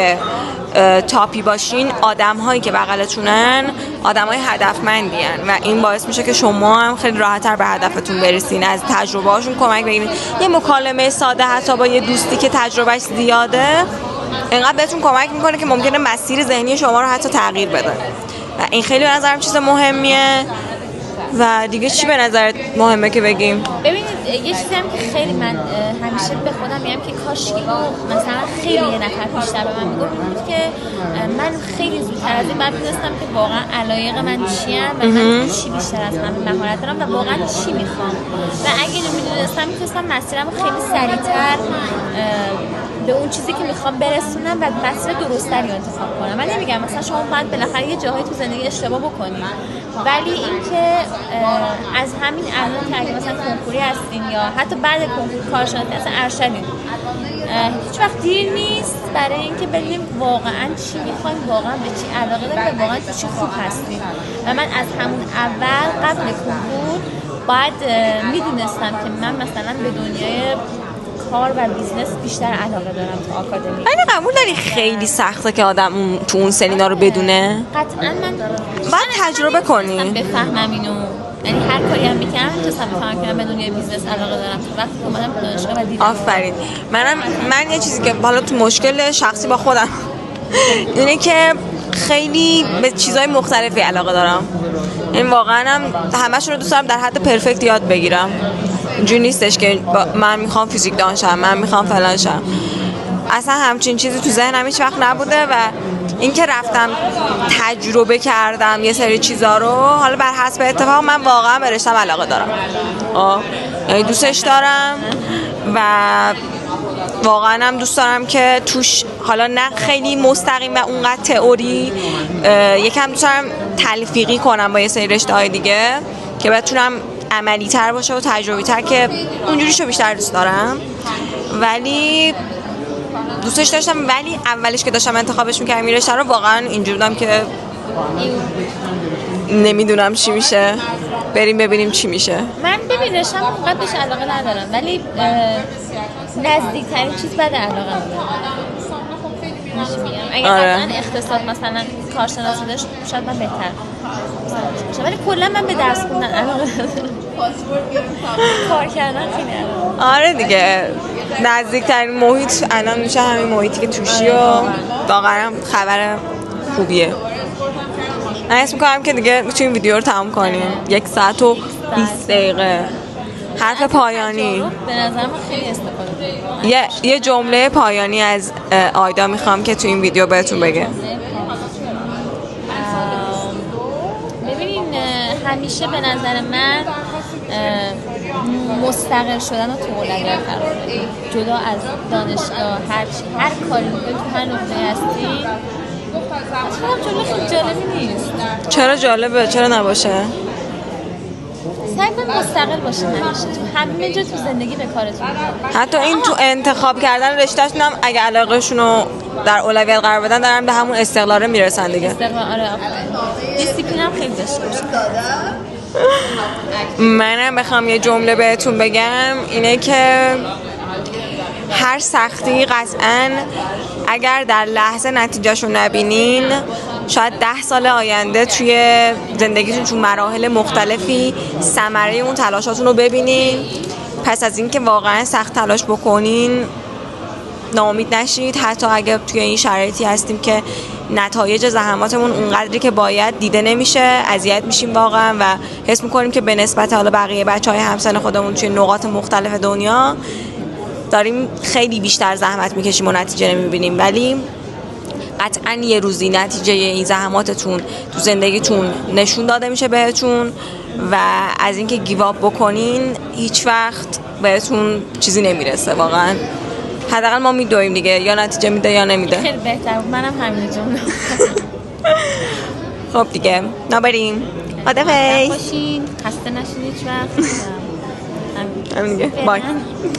تاپی باشین، آدم هایی که بغلتونن آدم های هدفمندی هن و این باعث میشه که شما هم خیلی راحت‌تر به هدفتون برسین، از تجربه هاشون کمک بگیرین. یه مکالمه ساده حتی با یه دوستی که تجربهش زیاده اینقدر بهتون کمک میکنه که ممکنه مسیر ذهنی شما رو حتی تغییر بده و این خیلی به نظرم چیز مهمیه. و دیگه چی به نظرت مهمه که بگیم؟ ببینید یه چیزی هم که خیلی من همیشه به خودم میگم که کاش که مثلا خیلی یه نفر بیشتر به من میگفت بود که من خیلی زودتر از این بعد میدونستم که واقعا علایق من چیه و من چی بیشتر از همه مهارت دارم و واقعا چی میخوام و اگه نمیدونستم میتونستم مسیرم خیلی سریعتر به اون چیزی که میخوام برسونم و مسیر درستری انتخاب کنم. من نمیگم مثلا شما باید بالاخره یه جاهایی تو زندگی اشتباه بکنید، ولی اینکه از همین الان که اگه مثلا کنکوری هستین یا حتی بعد کنکور کارشناسی اصلا ارشدین، هیچ وقت دیر نیست برای اینکه ببینیم واقعا چی میخوایم، واقعا به چی علاقه داریم و واقعا تو چی خوب هستیم. و من از همون اول قبل کنکور باید میدونستم که من مثلا به دنیای کار و بیزنس بیشتر علاقه دارم تا آکادمی. ولی قبول داری خیلی سخته که آدم تو اون سنینا رو بدونه؟ قطعا من باید تجربه کنی بفهمم اینو، یعنی هر کاری هم میکنم میتونستم بفهمم که من به دنیای بیزنس علاقه دارم. تو وقتی که اومدم دانشگاه و دیدم. آفرین. من یه چیزی که حالا تو مشکل شخصی با خودم اینه که خیلی به چیزهای مختلفی علاقه دارم. این واقعا هم همه‌شون رو دوست دارم در حد پرفکت یاد بگیرم. اینجوری نیستش که من میخوام فیزیک دان شم، من میخوام فلان شم. اصلا همچین چیزی تو ذهنم هیچ وقت نبوده و اینکه رفتم تجربه کردم یه سری چیزا رو، حالا بر حسب اتفاق من واقعا به رشتم علاقه دارم. یعنی دوستش دارم و واقعا هم دوست دارم که توش حالا نه خیلی مستقیم و اونقدر تئوری، یکم دوست دارم تلفیقی کنم با یه سری رشته‌های دیگه که بتونم عملی تر باشه و تجربی تر، که اونجوریشو بیشتر دوست دارم. ولی دوستش داشتم، ولی اولش که داشتم انتخابش میکردم این رشته رو واقعا اینجوری بودم که نمیدونم چی میشه، بریم ببینیم چی میشه. من ببین رشتم اونقدر بهش علاقه ندارم، ولی نزدیکترین چیز بعد علاقه ندارم. اگه قطعا اقتصاد مثلا کارشناسی داشت شاید من بهتر باشه، ولی کلا من به درس خوندن علاقه ندارم. کار کردن خیلی علاقه. آره دیگه، نزدیکترین محیط الان میشه همین محیطی که توشی و واقعا خبر خوبیه. من اسم میکنم که دیگه میتونیم ویدیو رو تمام کنیم. 1 ساعت و 20 دقیقه. حرف پایانی به نظر من خیلی استفاده. یه جمله پایانی از آیدا میخوام که تو این ویدیو بهتون بگه. ببینین همیشه به نظر من مستقل شدن و تو اولویت قرار بدین، جدا از دانشگاه هر کاری میکنی تو هر نقطه هستی. اصلا جمله خیلی جالبی نیست. چرا جالبه؟ چرا نباشه؟ سعی کنید مستقل باشین همیشه تو همه جا تو زندگی به کارتون. حتی این تو انتخاب کردن رشته‌شون هم اگه علاقه‌شون رو در اولویت قرار بدن دارن به همون استقلال میرسن دیگه. استقلال، آره. دیسیپلین هم خیلی داشته باشین. منم بخوام یه جمله بهتون بگم اینه که هر سختی قطعاً اگر در لحظه نتیجهشو نبینین شاید 10 سال آینده توی زندگیتون تو مراحل مختلفی ثمره اون تلاشاتون رو ببینین. پس از اینکه واقعا سخت تلاش بکنین ناامید نشید، حتی اگه توی این شرایطی هستیم که نتایج زحماتمون اونقدری که باید دیده نمیشه، اذیت میشیم واقعا و حس میکنیم که به نسبت حالا بقیه بچهای همسن خودمون توی نقاط مختلف دنیا داریم خیلی بیشتر زحمت میکشیم و نتیجه نمیبینیم. ولی قطعا یه روزی نتیجه این زحماتتون تو زندگیتون نشون داده میشه بهتون و از اینکه گیواب بکنین هیچ وقت بهتون چیزی نمیرسه. واقعا حداقل ما میدویم دیگه، یا نتیجه میده یا نمیده. خیلی بهتر بود. منم همین جمله. خب دیگه نبریم. خداحافظ. خسته نشین هیچ وقت. همین دیگه. بای. فعلاً.